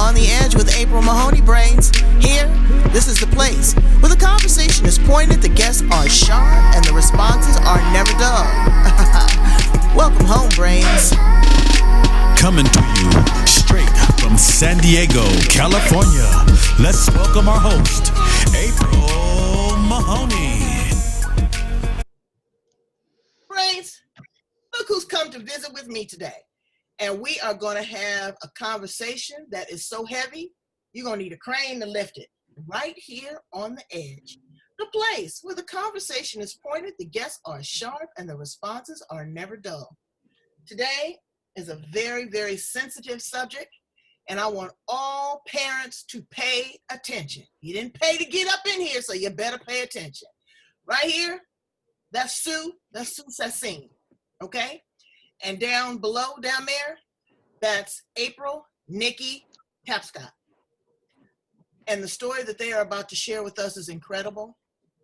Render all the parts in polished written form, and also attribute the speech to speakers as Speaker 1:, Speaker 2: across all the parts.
Speaker 1: On the Edge with April Mahoney Brains. Here, this is the place where the conversation is pointed, the guests are sharp, and the responses are never dull. Welcome home, Brains.
Speaker 2: Coming to you straight from San Diego, California. Let's welcome our host, April Mahoney.
Speaker 1: Brains, look who's come to visit with me today. And we are going to have a conversation that is so heavy, you're going to need a crane to lift it. Right here on the edge. The place where the conversation is pointed, the guests are sharp, and the responses are never dull. Today is a very, very sensitive subject, and I want all parents to pay attention. You didn't pay to get up in here, so you better pay attention. Right here, that's Sue Sasseen, okay? And down below, down there, that's April Nikki Tapscott. And the story that they are about to share with us is incredible.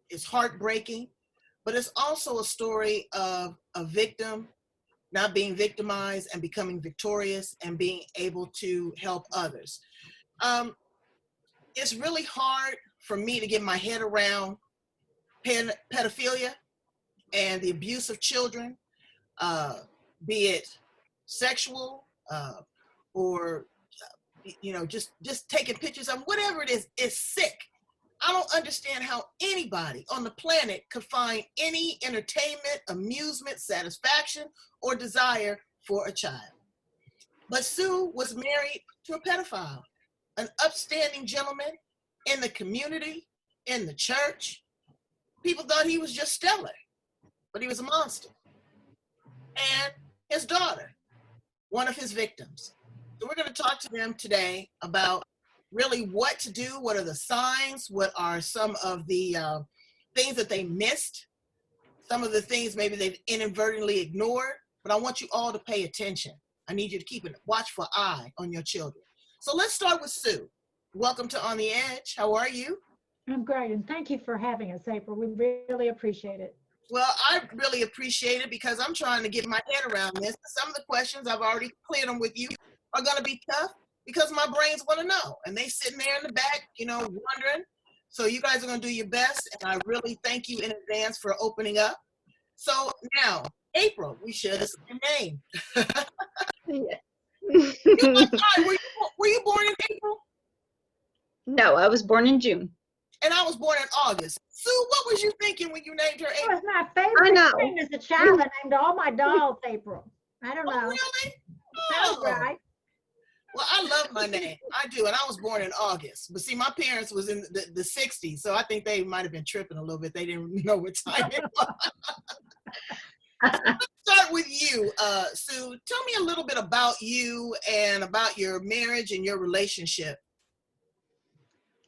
Speaker 1: It's heartbreaking, but it's also a story of a victim not being victimized and becoming victorious and being able to help others. It's really hard for me to get my head around pedophilia and the abuse of children, be it sexual or just taking pictures of whatever it is sick. I don't understand how anybody on the planet could find any entertainment, amusement, satisfaction, or desire for a child. But Sue was married to a pedophile, an upstanding gentleman in the community, in the church. People thought he was just stellar, but he was a monster. And his daughter, one of his victims. So we're going to talk to them today about really what to do, what are the signs, what are some of the things that they missed, some of the things maybe they've inadvertently ignored, but I want you all to pay attention. I need you to keep a watchful eye on your children. So let's start with Sue. Welcome to On the Edge. How are you?
Speaker 3: I'm great, and thank you for having us, April. We really appreciate it.
Speaker 1: Well, I really appreciate it because I'm trying to get my head around this. Some of the questions, I've already cleared them with you, are going to be tough because my brains want to know. And they sitting there in the back, wondering. So you guys are going to do your best. And I really thank you in advance for opening up. So now, April, we share the same name.
Speaker 4: Yeah.
Speaker 1: Were you born in April?
Speaker 4: No, I was born in June.
Speaker 1: And I was born in August. Sue, what was you thinking when you named her April?
Speaker 3: It was my favorite thing as a child. I named all my dolls April. I don't know.
Speaker 1: Oh, really?
Speaker 3: Sounds right.
Speaker 1: Well, I love my name. I do. And I was born in August. But see, my parents was in the 60s. So I think they might have been tripping a little bit. They didn't know what time it was. Let's start with you, Sue. Tell me a little bit about you and about your marriage and your relationship.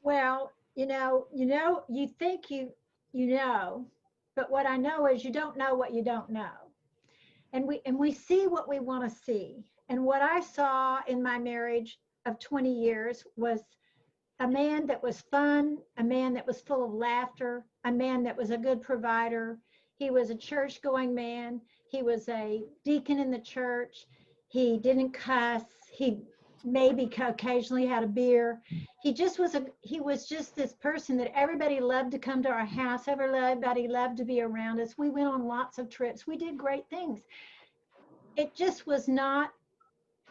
Speaker 3: Well, you think you know, but what I know is you don't know what you don't know. And we see what we want to see. And what I saw in my marriage of 20 years was a man that was fun, a man that was full of laughter, a man that was a good provider. He was a church-going man. He was a deacon in the church. He didn't cuss. He maybe occasionally had a beer. He was just this person that everybody loved to come to our house. Everybody loved to be around us. We went on lots of trips. We did great things. It just was not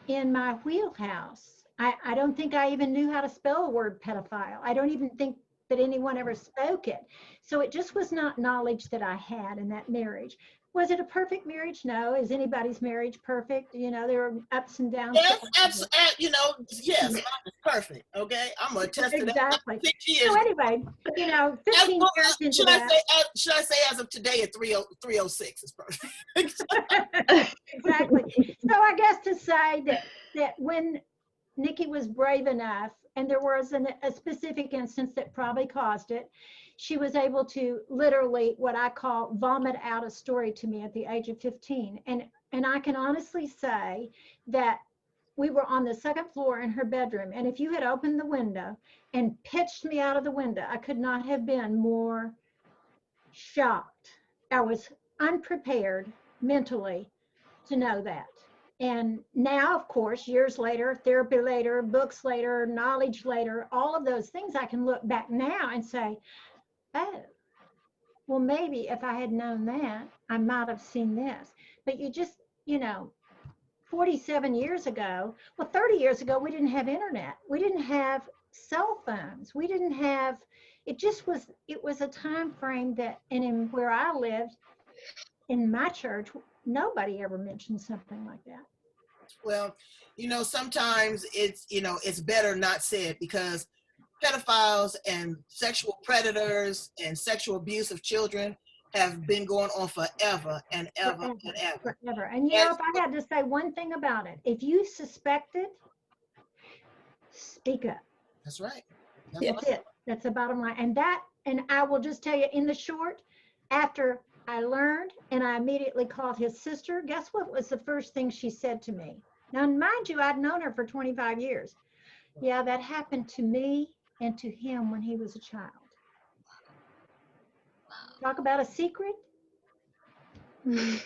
Speaker 3: in my wheelhouse. I don't think I even knew how to spell a word pedophile. I don't even think that anyone ever spoke it. So it just was not knowledge that I had in that marriage. Was it a perfect marriage? No. Is anybody's marriage perfect? There are ups and downs.
Speaker 1: Yes, absolutely. Yes, mine is perfect. Okay, I'm gonna test it out.
Speaker 3: Exactly.
Speaker 1: 6 years.
Speaker 3: So anyway, 15 years into that.
Speaker 1: Should I say as of today at 3:06 is perfect.
Speaker 3: Exactly. So I guess to say that when Nikki was brave enough, and there was a specific instance that probably caused it, she was able to literally, what I call, vomit out a story to me at the age of 15. And I can honestly say that we were on the second floor in her bedroom. And if you had opened the window and pitched me out of the window, I could not have been more shocked. I was unprepared mentally to know that. And now, of course, years later, therapy later, books later, knowledge later, all of those things, I can look back now and say, oh, well, maybe if I had known that, I might have seen this. But you just, 47 years ago, well, 30 years ago, we didn't have internet. We didn't have cell phones. We didn't have, it was a time frame that, and in where I lived, in my church, nobody ever mentioned something like that.
Speaker 1: Well, sometimes it's better not said, because pedophiles and sexual predators and sexual abuse of children have been going on forever and ever and ever.
Speaker 3: Forever. And if I had to say one thing about it, if you suspect it, speak up.
Speaker 1: That's right.
Speaker 3: That's it. That's the bottom line. And I will just tell you in the short, after I learned and I immediately called his sister, guess what was the first thing she said to me? Now, mind you, I'd known her for 25 years. Yeah, that happened to me and to him when he was a child. Talk about a secret. The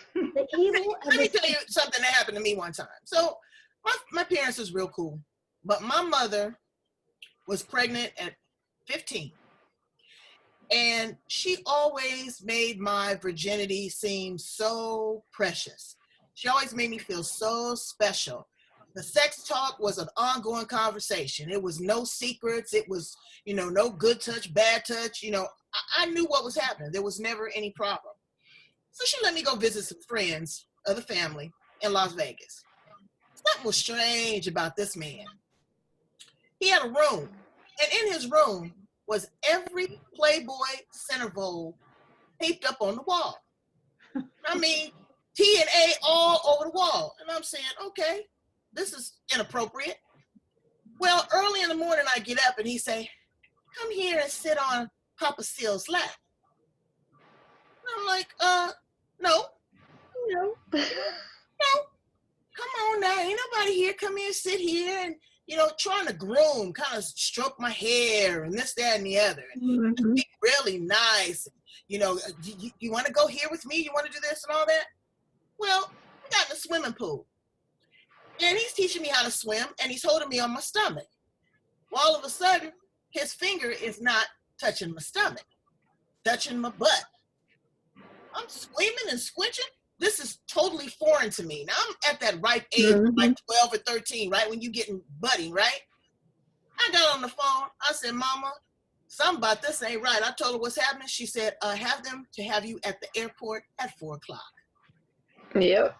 Speaker 3: evil.
Speaker 1: Let me tell you something that happened to me one time. So my parents was real cool, but my mother was pregnant at 15. And she always made my virginity seem so precious. She always made me feel so special. The sex talk was an ongoing conversation. It was no secrets. It was, no good touch, bad touch. I knew what was happening. There was never any problem. So she let me go visit some friends of the family in Las Vegas. Something was strange about this man. He had a room, and in his room was every Playboy centerfold taped up on the wall. I mean, T and A all over the wall. And I'm saying, okay, this is inappropriate. Well, early in the morning, I get up and he say, come here and sit on Papa Seal's lap. And I'm like, no. No. Come on now, ain't nobody here. Come here, sit here, and trying to groom, kind of stroke my hair and this, that, and the other. And be really nice. You want to go here with me? You want to do this and all that? Well, we got in the swimming pool. And he's teaching me how to swim, and he's holding me on my stomach. Well, all of a sudden, his finger is not touching my stomach, touching my butt. I'm screaming and squinching. This is totally foreign to me. Now I'm at that ripe age, like 12 or 13, right? When you getting budding, right? I got on the phone. I said, Mama, something about this ain't right. I told her what's happening. She said, have them to have you at the airport at 4:00.
Speaker 4: Yep.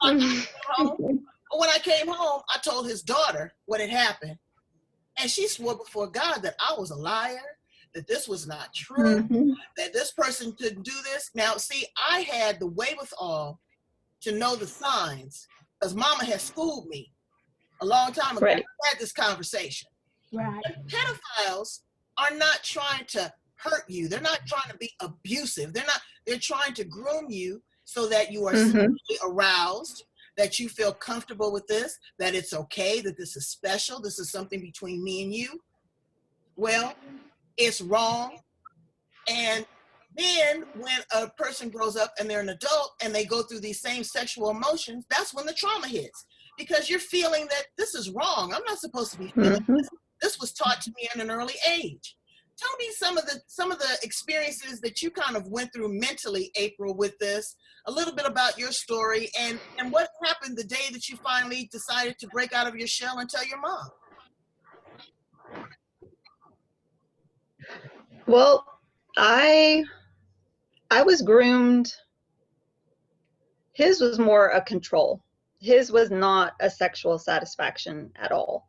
Speaker 1: When I came home, I told his daughter what had happened. And she swore before God that I was a liar, that this was not true, that this person couldn't do this. Now, see, I had the wherewithal to know the signs, because Mama had schooled me a long time ago.
Speaker 4: Right.
Speaker 1: We had this conversation.
Speaker 3: Right.
Speaker 1: But pedophiles are not trying to hurt you. They're not trying to be abusive. They're trying to groom you so that you are sexually aroused, that you feel comfortable with this, that it's okay, that this is special, this is something between me and you. Well, it's wrong. And then when a person grows up and they're an adult and they go through these same sexual emotions, that's when the trauma hits, because you're feeling that this is wrong. I'm not supposed to be feeling this. This was taught to me at an early age. Tell me some of the experiences that you kind of went through mentally, April, with this, a little bit about your story and what happened the day that you finally decided to break out of your shell and tell your mom.
Speaker 4: Well, I was groomed. His was more a control. His was not a sexual satisfaction at all.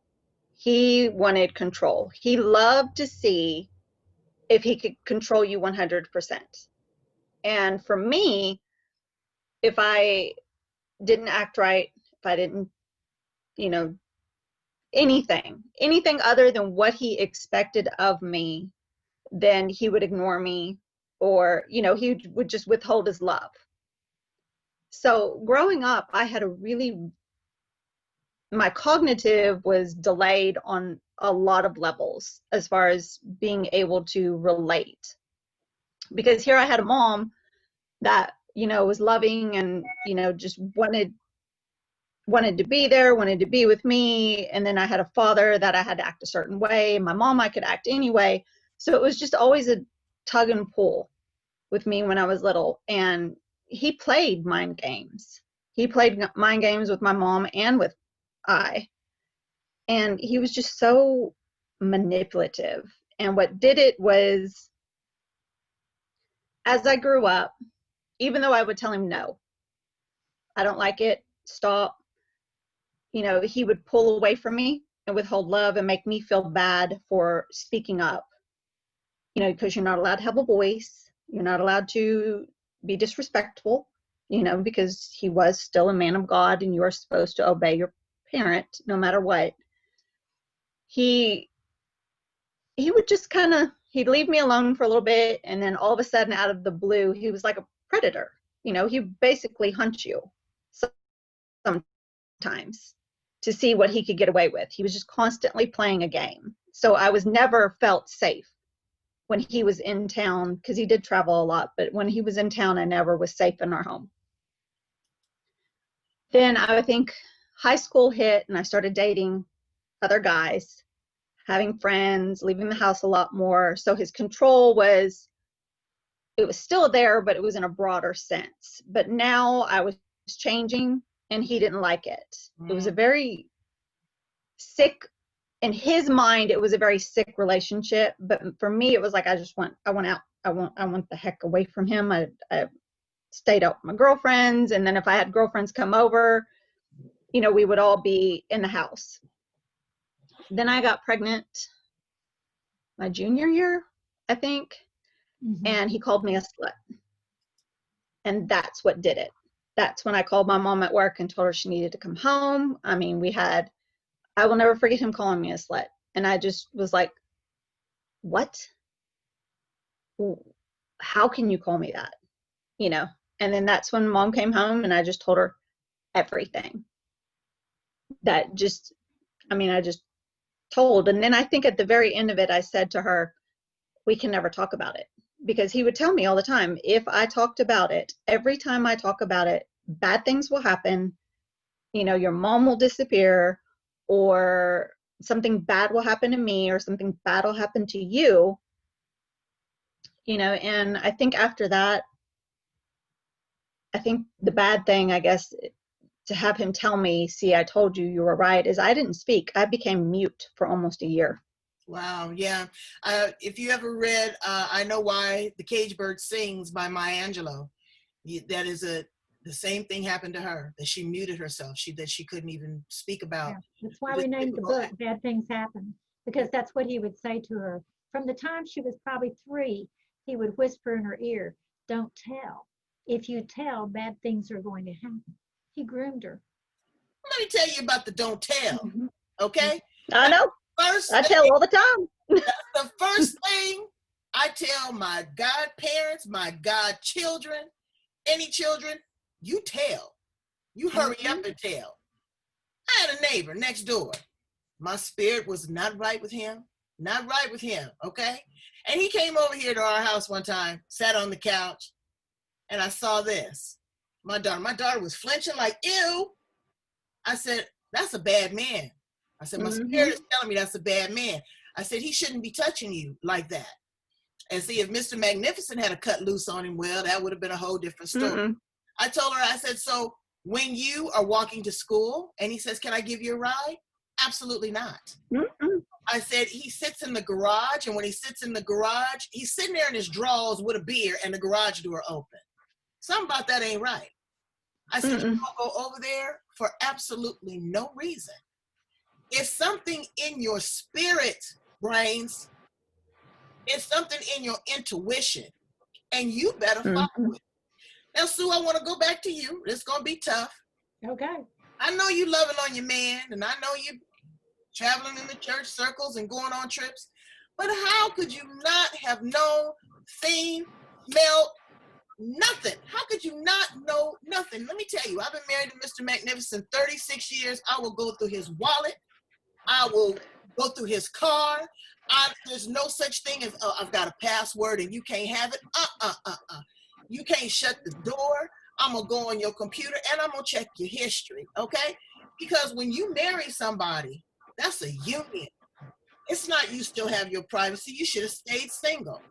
Speaker 4: He wanted control. He loved to see if he could control you 100%. And for me, if I didn't act right, if I didn't, anything other than what he expected of me, then he would ignore me, or, he would just withhold his love. So growing up, I had my cognitive was delayed on a lot of levels as far as being able to relate. Because here I had a mom that, was loving and, just wanted wanted to be there, wanted to be with me. And then I had a father that I had to act a certain way. My mom, I could act anyway. So it was just always a tug and pull with me when I was little. And he played mind games. He played mind games with my mom and with I. And he was just so manipulative. And what did it was, as I grew up, even though I would tell him, no, I don't like it, stop, you know, he would pull away from me and withhold love and make me feel bad for speaking up, you know, because you're not allowed to have a voice. You're not allowed to be disrespectful, you know, because he was still a man of God and you are supposed to obey your parent no matter what. He would just kind of, he'd leave me alone for a little bit, and then all of a sudden, out of the blue, he was like a predator. You know, he basically hunt you sometimes to see what he could get away with. He was just constantly playing a game. So I was never felt safe when he was in town, because he did travel a lot, but when he was in town, I never was safe in our home. Then I think high school hit, and I started dating other guys, having friends, leaving the house a lot more. So his control was, it was still there, but it was in a broader sense. But now I was changing and he didn't like it. It was a very sick, in his mind, it was a very sick relationship. But for me, it was like, I want out. I want the heck away from him. I stayed out with my girlfriends. And then if I had girlfriends come over, you know, we would all be in the house. Then I got pregnant my junior year, I think, and he called me a slut. And that's what did it. That's when I called my mom at work and told her she needed to come home. I mean, I will never forget him calling me a slut. And I just was like, what? How can you call me that? You know? And then that's when mom came home and I just told her everything. I just told. And then I think at the very end of it, I said to her, we can never talk about it. Because he would tell me all the time, if I talked about it, every time I talk about it, bad things will happen. You know, your mom will disappear, or something bad will happen to me, or something bad will happen to you. You know, and I think after that, I think the bad thing, I guess, to have him tell me, see, I told you, you were right, is I didn't speak. I became mute for almost a year.
Speaker 1: Wow, yeah. If you ever read I Know Why the Cage Bird Sings by Maya Angelou, that is the same thing happened to her, that she muted herself, that she couldn't even speak about.
Speaker 3: Yeah, that's why we named the book Bad Things Happen, because that's what he would say to her. From the time she was probably 3, he would whisper in her ear, don't tell. If you tell, bad things are going to happen. He groomed her.
Speaker 1: Let me tell you about the don't tell, okay?
Speaker 4: I know. I tell all the time.
Speaker 1: The first thing I tell my godparents, my godchildren, any children, you tell. You hurry up and tell. I had a neighbor next door. My spirit was not right with him. Not right with him, okay? And he came over here to our house one time, sat on the couch, and I saw this. My daughter was flinching like, ew. I said, that's a bad man. I said, my spirit is telling me that's a bad man. I said, he shouldn't be touching you like that. And see, if Mr. Magnificent had a cut loose on him, well, that would have been a whole different story. I told her, I said, so when you are walking to school and he says, can I give you a ride? Absolutely not. I said, he sits in the garage, and when he sits in the garage, he's sitting there in his drawers with a beer and the garage door open. Something about that ain't right. I said, you don't go over there for absolutely no reason. It's something in your spirit, brains. It's something in your intuition, and you better follow it. Now, Sue, I want to go back to you. It's going to be tough.
Speaker 3: Okay.
Speaker 1: I know you loving on your man, and I know you traveling in the church circles and going on trips, but how could you not have known, seen, smelled, nothing? How could you not know nothing? Let me tell you, I've been married to Mr. Magnificent 36 years. I will go through his wallet. I will go through his car. There's no such thing as, I've got a password and you can't have it. You can't shut the door. I'm going to go on your computer and I'm going to check your history, okay? Because when you marry somebody, that's a union. It's not you still have your privacy. You should have stayed single.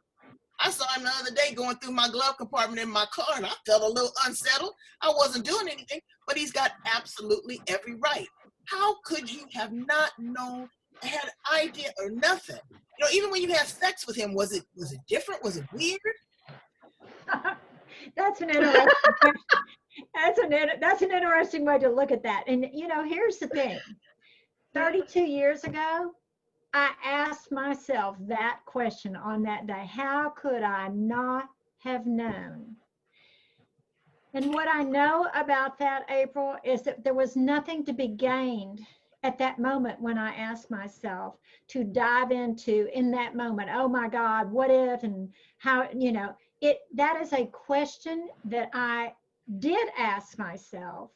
Speaker 1: I saw him the other day going through my glove compartment in my car, and I felt a little unsettled. I wasn't doing anything, but he's got absolutely every right. How could you have not known, had an idea or nothing? You know, even when you had sex with him, was it different? Was it weird?
Speaker 3: That's an interesting question. That's an interesting way to look at that. And you know, here's the thing. 32 years ago, I asked myself that question on that day. How could I not have known? And what I know about that, April, is that there was nothing to be gained at that moment when I asked myself to dive into in that moment, oh my God, what if, and how, you know, that is a question that I did ask myself,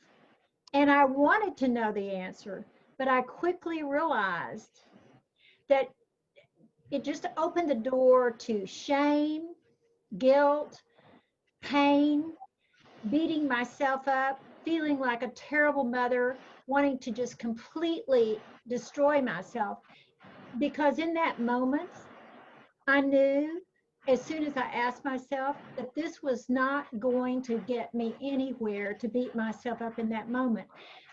Speaker 3: and I wanted to know the answer, but I quickly realized that it just opened the door to shame, guilt, pain, beating myself up, feeling like a terrible mother, wanting to just completely destroy myself. Because in that moment, I knew as soon as I asked myself that this was not going to get me anywhere to beat myself up in that moment.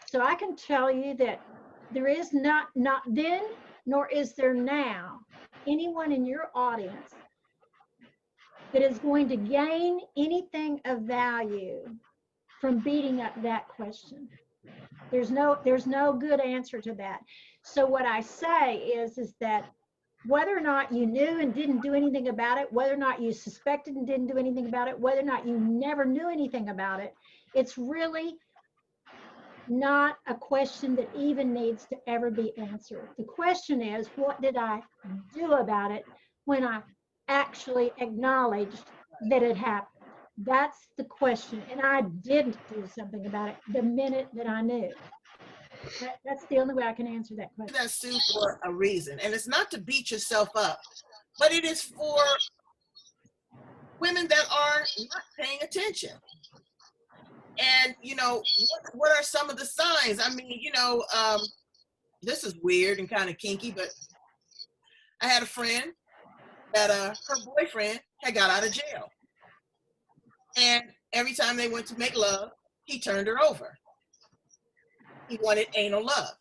Speaker 3: So I can tell you that there is not then, nor is there now, anyone in your audience that is going to gain anything of value from beating up that question. There's no good answer to that. So what I say is that whether or not you knew and didn't do anything about it, whether or not you suspected and didn't do anything about it, whether or not you never knew anything about it, it's really not a question that even needs to ever be answered. The question is, what did I do about it when I actually acknowledged that it happened? That's the question. And I didn't do something about it the minute that I knew. That's the only way I can answer that question.
Speaker 1: That's Sue for a reason. And it's not to beat yourself up, but it is for women that are not paying attention. And, you know, what are some of the signs? I mean, you know, this is weird and kind of kinky, but I had a friend that her boyfriend had got out of jail. And every time they went to make love, he turned her over. He wanted anal love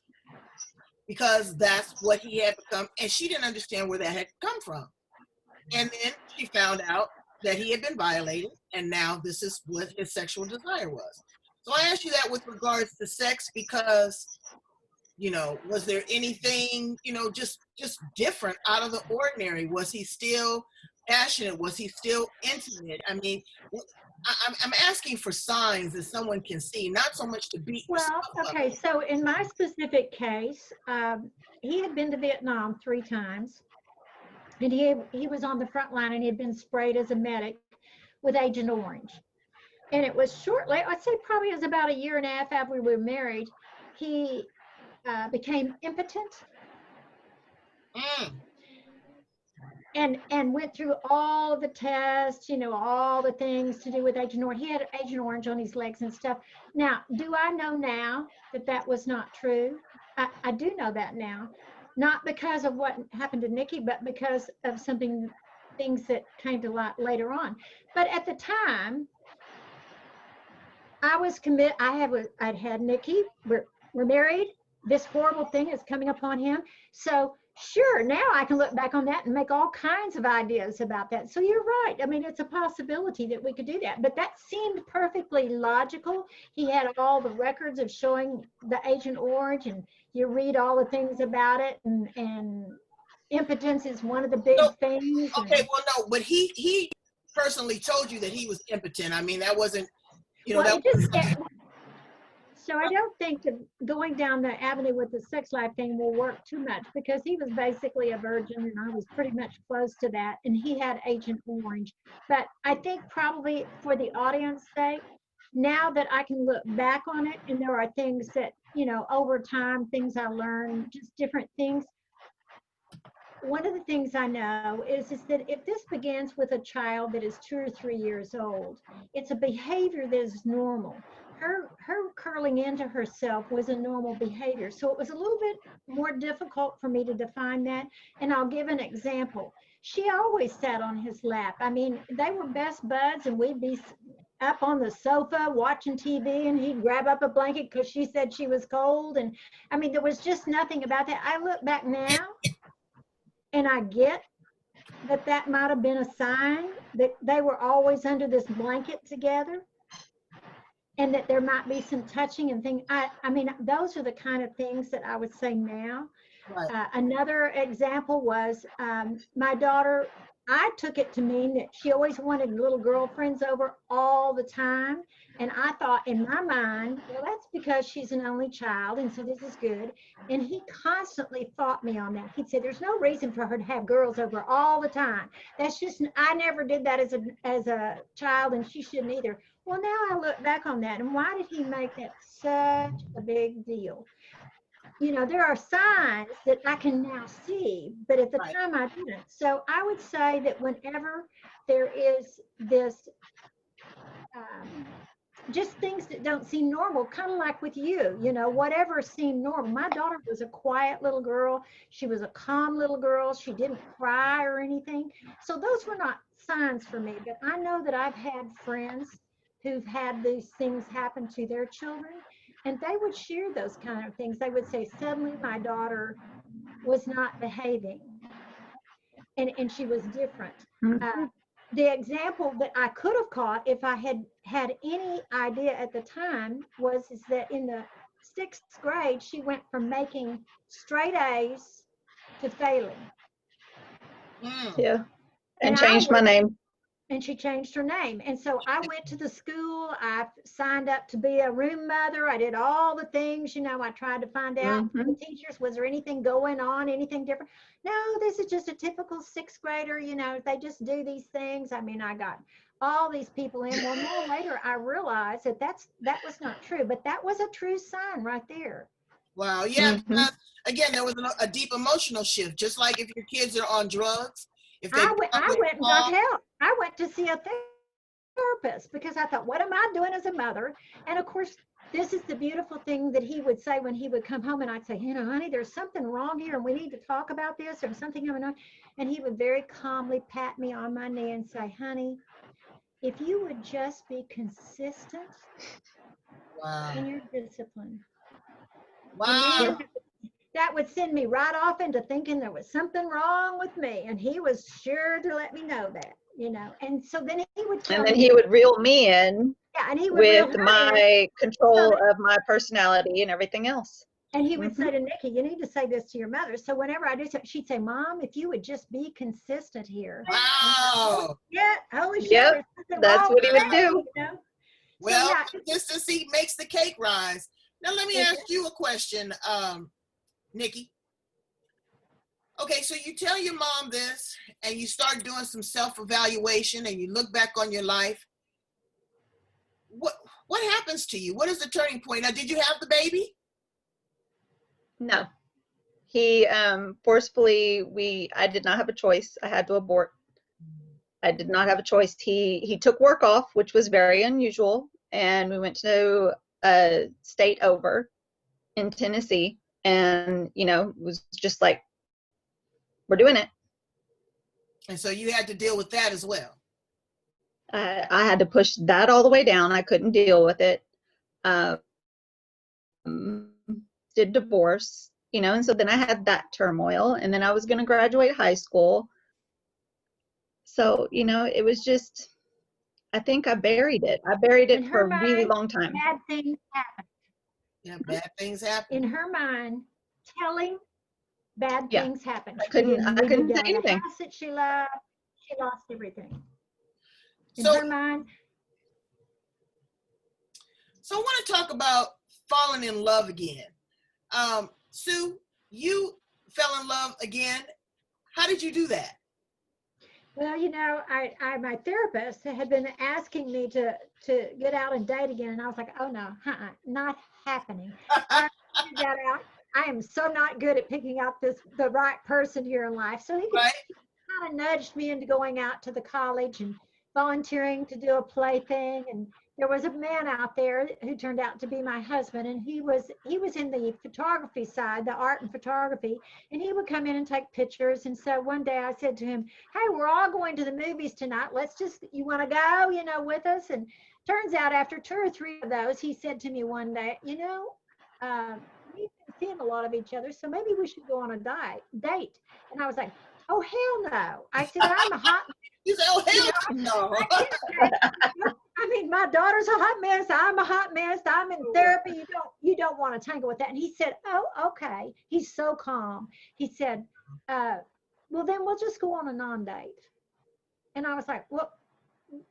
Speaker 1: because that's what he had become. And she didn't understand where that had come from. And then she found out that he had been violated, and now this is what his sexual desire was. So I asked you that with regards to sex because, you know, was there anything, you know, just different out of the ordinary? Was he still passionate? Was he still intimate? I mean, I'm asking for signs that someone can see, not so much to beat yourself up.
Speaker 3: Okay, so in my specific case, he had been to Vietnam 3 times. And he was on the front line, and he had been sprayed as a medic with Agent Orange. And it was shortly, I'd say probably it was about a year and a half after we were married, he became impotent. And went through all of the tests, you know, all the things to do with Agent Orange. He had Agent Orange on his legs and stuff. Now, do I know now that that was not true? I do know that now. Not because of what happened to Nikki, but because of things that came to light later on. But at the time, I was committed. I'd had Nikki. We're married. This horrible thing is coming upon him. So sure, now I can look back on that and make all kinds of ideas about that. So you're right. I mean, it's a possibility that we could do that. But that seemed perfectly logical. He had all the records of showing the Agent Orange, and you read all the things about it, and impotence is one of the big things.
Speaker 1: Okay, well, no, but he personally told you that he was impotent. I mean, that wasn't, you know,
Speaker 3: well, so I don't think that going down the avenue with the sex life thing will work too much, because he was basically a virgin and I was pretty much close to that, and he had Agent Orange. But I think probably for the audience's sake, now that I can look back on it, and there are things that, you know, over time, things I learned, just different things. One of the things I know is that if this begins with a child that is 2 or 3 years old, it's a behavior that is normal. her curling into herself was a normal behavior. So it was a little bit more difficult for me to define that. And I'll give an example. She always sat on his lap. I mean, they were best buds, and we'd be up on the sofa watching TV, and he'd grab up a blanket because she said she was cold. And I mean, there was just nothing about that. I look back now and I get that that might have been a sign that they were always under this blanket together, and that there might be some touching and things. I mean, those are the kind of things that I would say now.
Speaker 1: Right.
Speaker 3: Another example was my daughter. I took it to mean that she always wanted little girlfriends over all the time. And I thought in my mind, well, that's because she's an only child, and so this is good. And he constantly fought me on that. He'd say, there's no reason for her to have girls over all the time. That's just, I never did that as a child, and she shouldn't either. Well, now I look back on that, and why did he make that such a big deal? You know, there are signs that I can now see, but at the
Speaker 1: Right.
Speaker 3: time I didn't. So I would say that whenever there is this, just things that don't seem normal, kind of like with you know, whatever seemed normal. My daughter was a quiet little girl. She was a calm little girl. She didn't cry or anything. So those were not signs for me, but I know that I've had friends who've had these things happen to their children, and they would share those kind of things. They would say, suddenly my daughter was not behaving, and she was different. The example that I could have caught if I had had any idea at the time is that in the 6th grade, she went from making straight A's to failing.
Speaker 4: Yeah. And
Speaker 3: And
Speaker 4: changed my name.
Speaker 3: And she changed her name. And so I went to the school. I signed up to be a room mother. I did all the things, you know, I tried to find out from the teachers, was there anything going on, anything different? No, this is just a typical 6th grader, you know, they just do these things. I mean, I got all these people in. Well, more later, I realized that that was not true, but that was a true sign right there.
Speaker 1: Wow. Yeah. Because, again, there was a deep emotional shift, just like if your kids are on drugs. If they
Speaker 3: I went and got help. I went to see a therapist because I thought, what am I doing as a mother? And of course, this is the beautiful thing that he would say when he would come home, and I'd say, you know, honey, there's something wrong here and we need to talk about this, or something going on. And he would very calmly pat me on my knee and say, honey, if you would just be consistent in your discipline.
Speaker 1: Wow.
Speaker 3: That would send me right off into thinking there was something wrong with me. And he was sure to let me know that, you know. And so then he would tell
Speaker 4: And then
Speaker 3: me,
Speaker 4: he would reel me in
Speaker 3: and he would reel
Speaker 4: with
Speaker 3: her in.
Speaker 4: my control of my personality and everything else.
Speaker 3: And he would say to Nikki, you need to say this to your mother. So whenever I do so, she'd say, Mom, if you would just be consistent here.
Speaker 1: Wow.
Speaker 3: Yeah, holy shit.
Speaker 4: Yep, that's what he would do.
Speaker 3: You know?
Speaker 1: Well,
Speaker 3: So, yeah.
Speaker 1: consistency makes the cake rise. Now, let me ask you a question, Nikki. Okay, so you tell your mom this, and you start doing some self-evaluation, and you look back on your life. What happens to you? What is the turning point? Now, did you have the baby?
Speaker 4: No. He forcefully, I did not have a choice. I had to abort. I did not have a choice. He took work off, which was very unusual, and we went to a state over in Tennessee, and, you know, it was just like, we're doing it.
Speaker 1: And so you had to deal with that as well.
Speaker 4: I had to push that all the way down. I couldn't deal with it. Did divorce, you know, and so then I had that turmoil, and then I was going to graduate high school. So, you know, it was just, I think I buried it. I buried it for a really long time.
Speaker 3: Bad things happen.
Speaker 1: Yeah, bad things happen.
Speaker 3: In her mind, telling bad things happen.
Speaker 4: I couldn't say anything.
Speaker 3: The house that she loved, she lost everything. In
Speaker 1: So,
Speaker 3: her mind.
Speaker 1: So I want to talk about falling in love again. Sue, you fell in love again. How did you do that?
Speaker 3: Well, you know, my therapist had been asking me to get out and date again, and I was like, oh no, not happening. I figured that out. I am so not good at picking out the right person here in life. So he kind of nudged me into going out to the college and volunteering to do a play thing, and there was a man out there who turned out to be my husband, and he was in the photography side, the art and photography, and he would come in and take pictures. And so one day I said to him, hey, we're all going to the movies tonight. You want to go, with us? And turns out after 2 or 3 of those, he said to me one day, we've been seeing a lot of each other, so maybe we should go on a date. And I was like, oh, hell no. I said, I'm a hot.
Speaker 1: You said, oh, hell no.
Speaker 3: I mean, my daughter's a hot mess. I'm a hot mess. I'm in therapy. You don't want to tangle with that. And he said, oh, okay. He's so calm. He said, well, then we'll just go on a non-date. And I was like, well,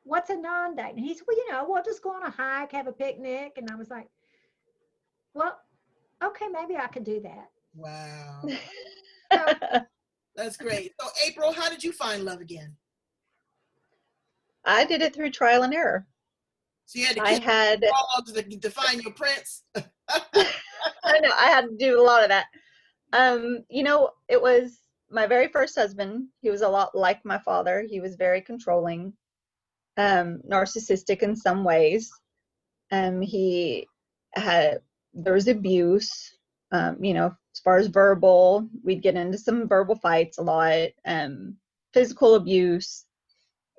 Speaker 3: what's a non-date? And he said, well, we'll just go on a hike, have a picnic. And I was like, well, okay, maybe I could do that.
Speaker 1: Wow.
Speaker 3: So,
Speaker 1: that's great. So, April, how did you find love again?
Speaker 4: I did it through trial and error.
Speaker 1: So you had to
Speaker 4: I had
Speaker 1: dogs to find your prince.
Speaker 4: I know I had to do a lot of that. It was my very first husband. He was a lot like my father. He was very controlling, narcissistic in some ways. There was abuse, as far as verbal, we'd get into some verbal fights a lot, physical abuse,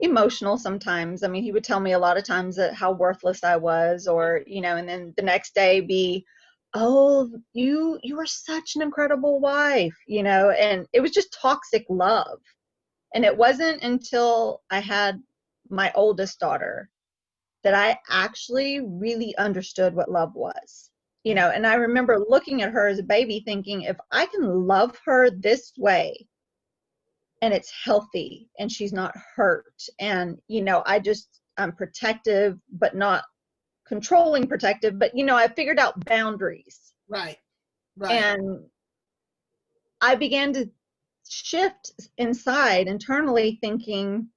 Speaker 4: emotional sometimes. I mean, he would tell me a lot of times that how worthless I was, or, and then the next day be, oh, you are such an incredible wife, and it was just toxic love. And it wasn't until I had my oldest daughter that I actually really understood what love was, and I remember looking at her as a baby thinking, if I can love her this way, and it's healthy and she's not hurt, and I'm protective but not controlling protective, but I figured out boundaries.
Speaker 1: Right
Speaker 4: And I began to shift inside internally thinking,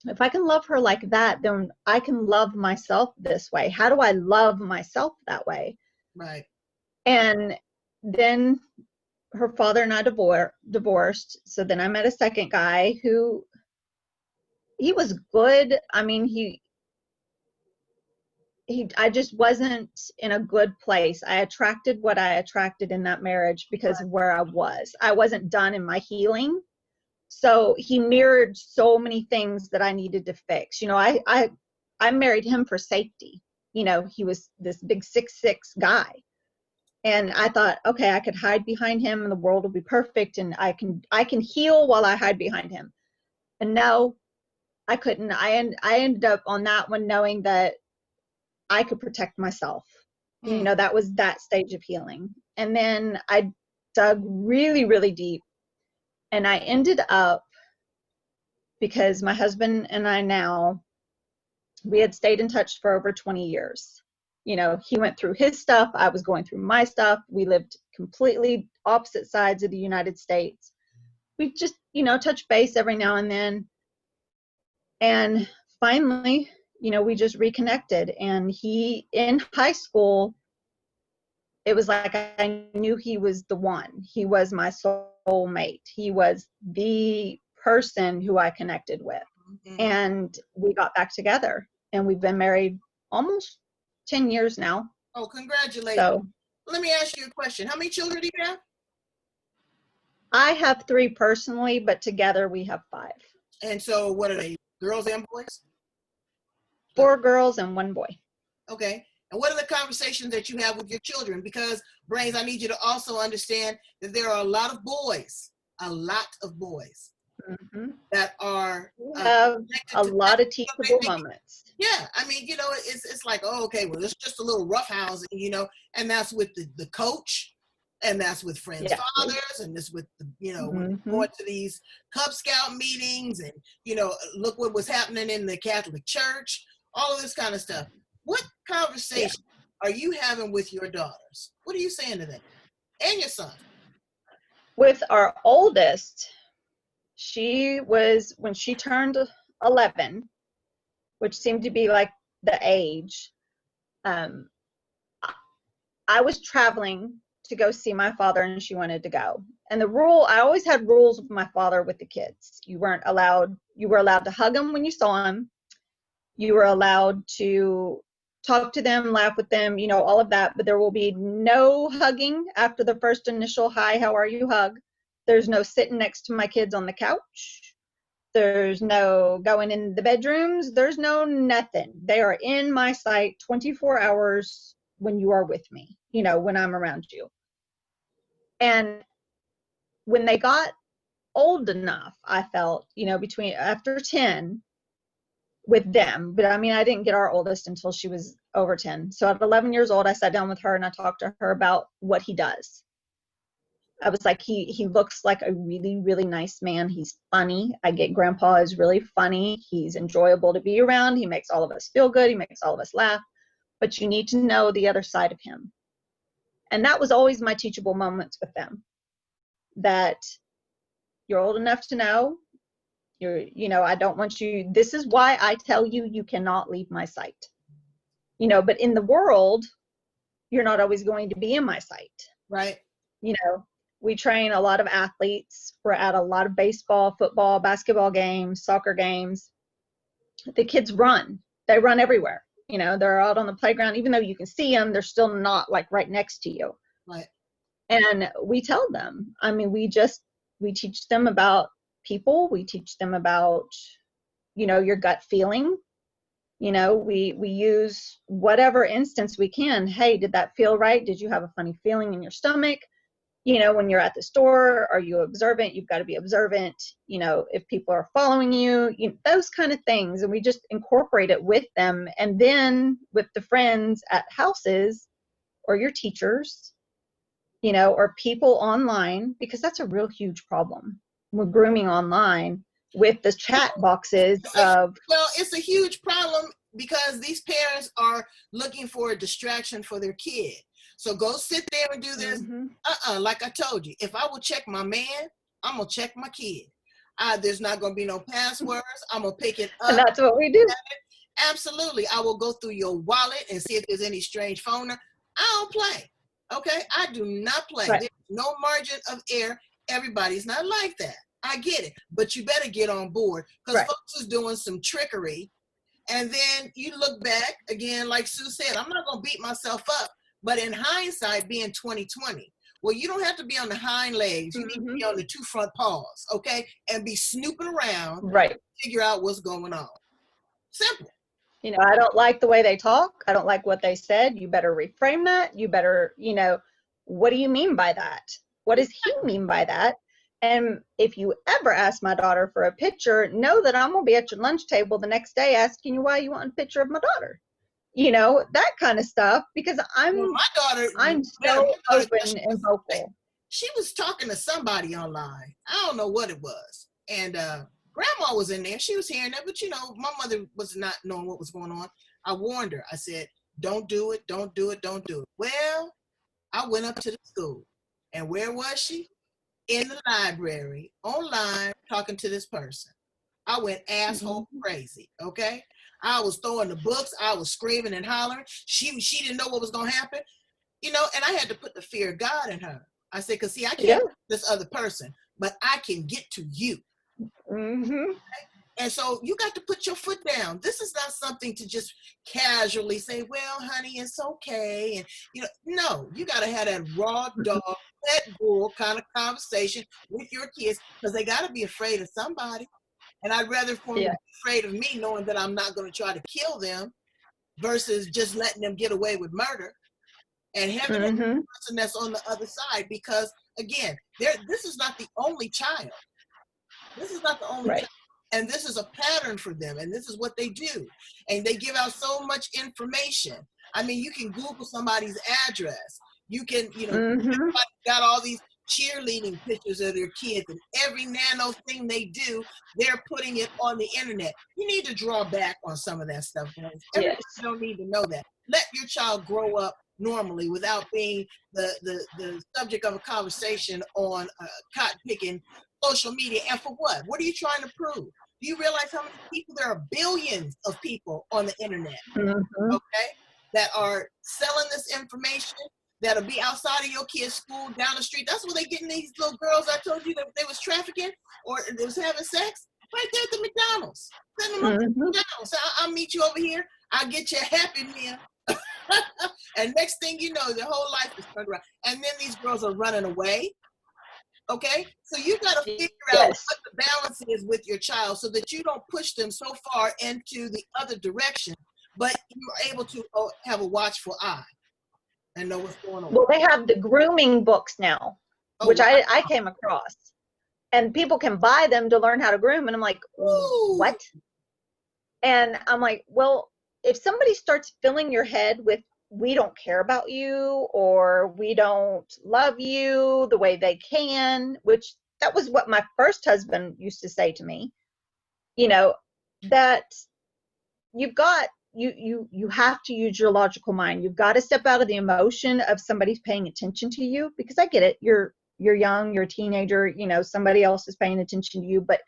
Speaker 4: if I can love her like that, then I can love myself this way. How do I love myself that way?
Speaker 1: Right.
Speaker 4: And then her father and I divorced. So then I met a second guy who, he was good. I mean, I just wasn't in a good place. I attracted what I attracted in that marriage because of where I was. I wasn't done in my healing. So he mirrored so many things that I needed to fix. I married him for safety. He was this big 6'6" guy. And I thought, okay, I could hide behind him and the world will be perfect, and I can heal while I hide behind him. And no, I couldn't. I ended up on that one knowing that I could protect myself. That was that stage of healing. And then I dug really, really deep, and I ended up, because my husband and I now, we had stayed in touch for over 20 years. He went through his stuff. I was going through my stuff. We lived completely opposite sides of the United States. We just, touch base every now and then. And finally, we just reconnected. And in high school, it was like I knew he was the one. He was my soulmate. He was the person who I connected with. Mm-hmm. And we got back together. And we've been married almost 10 years now.
Speaker 1: Oh, congratulations.
Speaker 4: So,
Speaker 1: let me ask you a question. How many children do you have?
Speaker 4: I have 3 personally, but together we have 5.
Speaker 1: And so what are they, girls and boys?
Speaker 4: 4 girls and 1 boy.
Speaker 1: Okay. And what are the conversations that you have with your children? Because, Brains, I need you to also understand that there are a lot of boys
Speaker 4: mm-hmm.
Speaker 1: that are
Speaker 4: have a lot of teachable moments.
Speaker 1: Yeah, I mean, it's like, oh, okay, well, it's just a little roughhousing, and that's with the coach, and that's with friends' fathers, and this with
Speaker 4: mm-hmm.
Speaker 1: going to these Cub Scout meetings, and look what was happening in the Catholic Church, all of this kind of stuff. What conversation are you having with your daughters? What are you saying to them and your son?
Speaker 4: With our oldest, when she turned 11, which seemed to be like the age, I was traveling to go see my father, and she wanted to go. And I always had rules with my father with the kids. You were allowed to hug them when you saw them. You were allowed to talk to them, laugh with them, all of that, but there will be no hugging after the first initial hi, how are you hug. There's no sitting next to my kids on the couch. There's no going in the bedrooms. There's no nothing. They are in my sight 24 hours when you are with me, when I'm around you. And when they got old enough, I felt, between after 10 with them, but I didn't get our oldest until she was over 10. So at 11 years old, I sat down with her and I talked to her about what he does. I was like, he looks like a really, really nice man. He's funny. I get grandpa is really funny. He's enjoyable to be around. He makes all of us feel good. He makes all of us laugh, but you need to know the other side of him. And that was always my teachable moments with them, that you're old enough to know. I don't want you, this is why I tell you, you cannot leave my sight, but in the world, you're not always going to be in my sight.
Speaker 1: Right.
Speaker 4: We train a lot of athletes. We're at a lot of baseball, football, basketball games, soccer games. The kids run. They run everywhere. They're out on the playground. Even though you can see them, they're still not like right next to you.
Speaker 1: Right.
Speaker 4: And we tell them, we teach them about people. We teach them about, your gut feeling. We use whatever instance we can. Hey, did that feel right? Did you have a funny feeling in your stomach? When you're at the store, are you observant? You've got to be observant. If people are following you, those kind of things. And we just incorporate it with them. And then with the friends at houses or your teachers, or people online, because that's a real huge problem with grooming online with the chat boxes of.
Speaker 1: Well, it's a huge problem because these parents are looking for a distraction for their kid. So go sit there and do this.
Speaker 4: Mm-hmm.
Speaker 1: Like I told you, if I will check my man, I'm going to check my kid. There's not going to be no passwords. I'm going to pick it up.
Speaker 4: And that's what we do.
Speaker 1: Absolutely. I will go through your wallet and see if there's any strange phone. I don't play. Okay? I do not play.
Speaker 4: Right.
Speaker 1: There's no margin of error. Everybody's not like that. I get it. But you better get on board because folks is doing some trickery. And then you look back, again, like Sue said, I'm not going to beat myself up. But in hindsight, being 2020, well, you don't have to be on the hind legs. You need to be on the two front paws, okay? And be snooping around,
Speaker 4: right?
Speaker 1: Figure out what's going on. Simple.
Speaker 4: I don't like the way they talk. I don't like what they said. You better reframe that. You better, what do you mean by that? What does he mean by that? And if you ever ask my daughter for a picture, know that I'm going to be at your lunch table the next day asking you why you want a picture of my daughter. That kind of stuff, because I'm so open and vocal.
Speaker 1: She was talking to somebody online. I don't know what it was. And grandma was in there. She was hearing that, but my mother was not knowing what was going on. I warned her. I said, don't do it, don't do it, don't do it. Well, I went up to the school. And where was she? In the library, online, talking to this person. I went asshole crazy, okay? I was throwing the books. I was screaming and hollering. She didn't know what was going to happen, and I had to put the fear of God in her. I said, because see, I can't get this other person, but I can get to you.
Speaker 4: Mm-hmm.
Speaker 1: And so you got to put your foot down. This is not something to just casually say, well, honey, it's okay. And, no, you got to have that raw dog, pet bull kind of conversation with your kids because they got to be afraid of somebody. And I'd rather for them to be afraid of me knowing that I'm not going to try to kill them versus just letting them get away with murder and having a person that's on the other side. Because, again, this is not the only child. This is not the only child. And this is a pattern for them. And this is what they do. And they give out so much information. You can Google somebody's address. You can, everybody got all these cheerleading pictures of their kids, and every nano thing they do, they're putting it on the internet. You need to draw back on some of that stuff, guys. Everybody don't need to know that. Let your child grow up normally without being the subject of a conversation on cotton picking social media. And for what? What are you trying to prove? Do you realize how many people? There are billions of people on the internet, okay, that are selling this information, that'll be outside of your kid's school, down the street. That's where they getting these little girls I told you that they was trafficking or they was having sex, right there at the McDonald's. Send them up to McDonald's. I'll meet you over here. I'll get you a Happy Meal. And next thing you know, their whole life is turned around. And then these girls are running away. Okay, so you got to figure out
Speaker 4: Yes.
Speaker 1: what the balance is with your child so that you don't push them so far into the other direction, but you're able to have a watchful eye and know what's going on.
Speaker 4: Well, they have the grooming books now,
Speaker 1: Oh,
Speaker 4: which
Speaker 1: wow.
Speaker 4: I came across. And people can buy them to learn how to groom. And I'm like,
Speaker 1: Ooh.
Speaker 4: what? And I'm like, well, if somebody starts filling your head with, we don't care about you, or we don't love you the way they can, which that was what my first husband used to say to me, you know, that you've got, you have to use your logical mind. You've got to step out of the emotion of somebody's paying attention to you, because I get it. You're young, you're a teenager, you know, somebody else is paying attention to you, but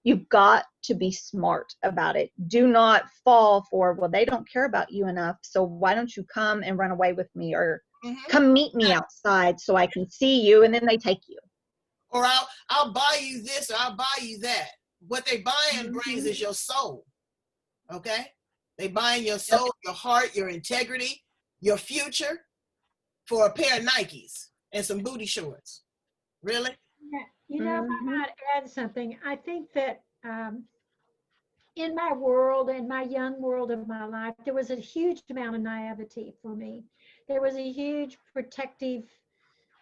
Speaker 4: you've got to be smart about it. Do not fall for, well, they don't care about you enough, so why don't you come and run away with me, or come meet me outside so I can see you, and then they take you.
Speaker 1: Or I'll buy you this, or I'll buy you that. What they buying brings is your soul. Okay? They buying your soul, your heart, your integrity, your future for a pair of Nikes and some booty shorts. Really?
Speaker 3: Yeah, you know, if I might add something, I think that in my world, in my young world of my life, there was a huge amount of naivety for me. There was a huge protective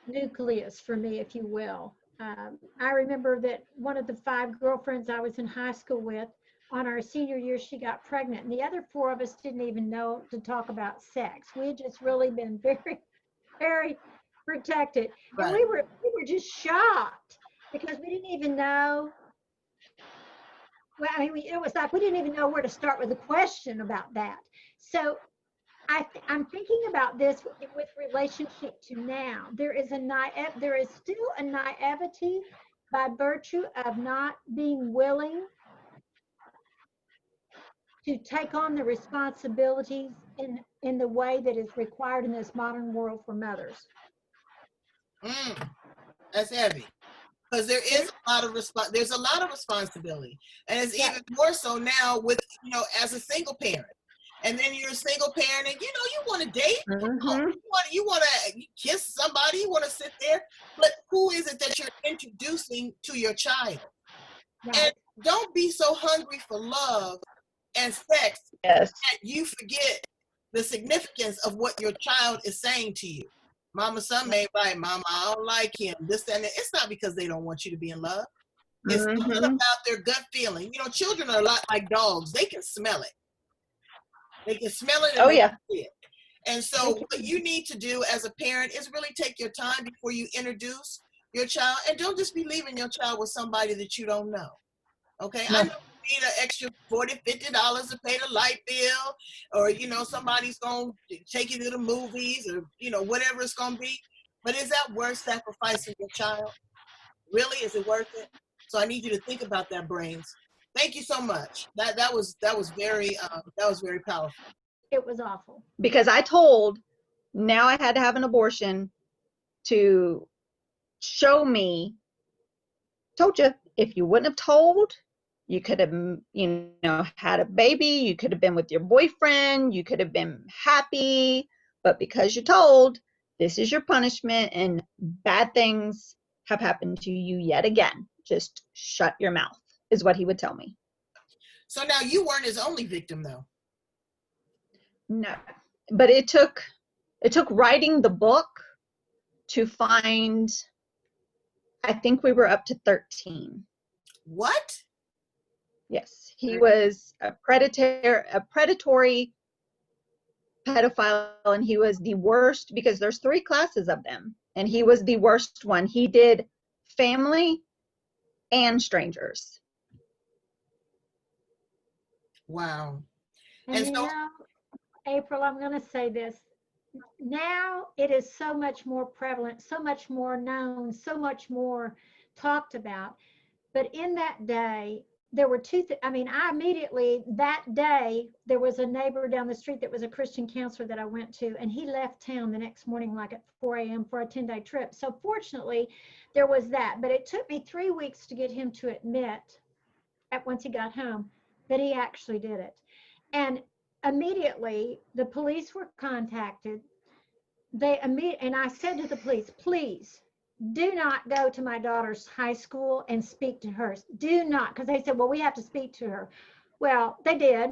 Speaker 3: nucleus for me, if you will. I remember that one of the 5 girlfriends I was in high school with, on our senior year, she got pregnant, and the other 4 of us didn't even know to talk about sex. We had just really been very, very protected. And
Speaker 1: Right.
Speaker 3: we were just shocked because we didn't even know. Well, I mean, it was like we didn't even know where to start with a question about that. So I'm thinking about this with relationship to now. There is still a naivety by virtue of not being willing to take on the responsibilities in the way that is required in this modern world for mothers.
Speaker 1: That's heavy. Because there's a lot of responsibility, and it's even more so now with, you know, as a single parent. And then you're a single parent, and you know you want to date, you want to kiss somebody, you want to sit there, but who is it that you're introducing to your child? Right. And don't be so hungry for love and sex that you forget the significance of what your child is saying to you. Mama, some may write, Mama, I don't like him, this, that, and that. It's not because they don't want you to be in love. It's about their gut feeling. You know, children are a lot like dogs. They can smell it. They can smell it and they can see it. And so what you need to do as a parent is really take your time before you introduce your child, and don't just be leaving your child with somebody that you don't know. Okay? No. I know you need an extra $40, $50 to pay the light bill, or, you know, somebody's going to take you to the movies, or, you know, whatever it's going to be. But is that worth sacrificing your child? Really? Is it worth it? So I need you to think about that, Brains. Thank you so much. That was very powerful.
Speaker 3: It was awful.
Speaker 4: Because I told, now I had to have an abortion to show me, told you, if you wouldn't have told, you could have, you know, had a baby, you could have been with your boyfriend, you could have been happy, but because you told, this is your punishment, and bad things have happened to you yet again. Just shut your mouth, is what he would tell me.
Speaker 1: So now you weren't his only victim, though.
Speaker 4: No, but it took writing the book to find, I think we were up to 13.
Speaker 1: What?
Speaker 4: Yes, he was a predatory pedophile, and he was the worst, because there's 3 classes of them, and he was the worst one. He did family and strangers.
Speaker 1: Wow.
Speaker 3: And you know, April, I'm going to say this. Now it is so much more prevalent, so much more known, so much more talked about. But in that day, there were I immediately, that day, there was a neighbor down the street that was a Christian counselor that I went to, and he left town the next morning, like at 4 a.m. for a 10-day trip. So fortunately, there was that. But it took me 3 weeks to get him to admit, once he got home, that he actually did it. And immediately the police were contacted. And I said to the police, please do not go to my daughter's high school and speak to her. Do not, because they said, well, we have to speak to her. Well, they did,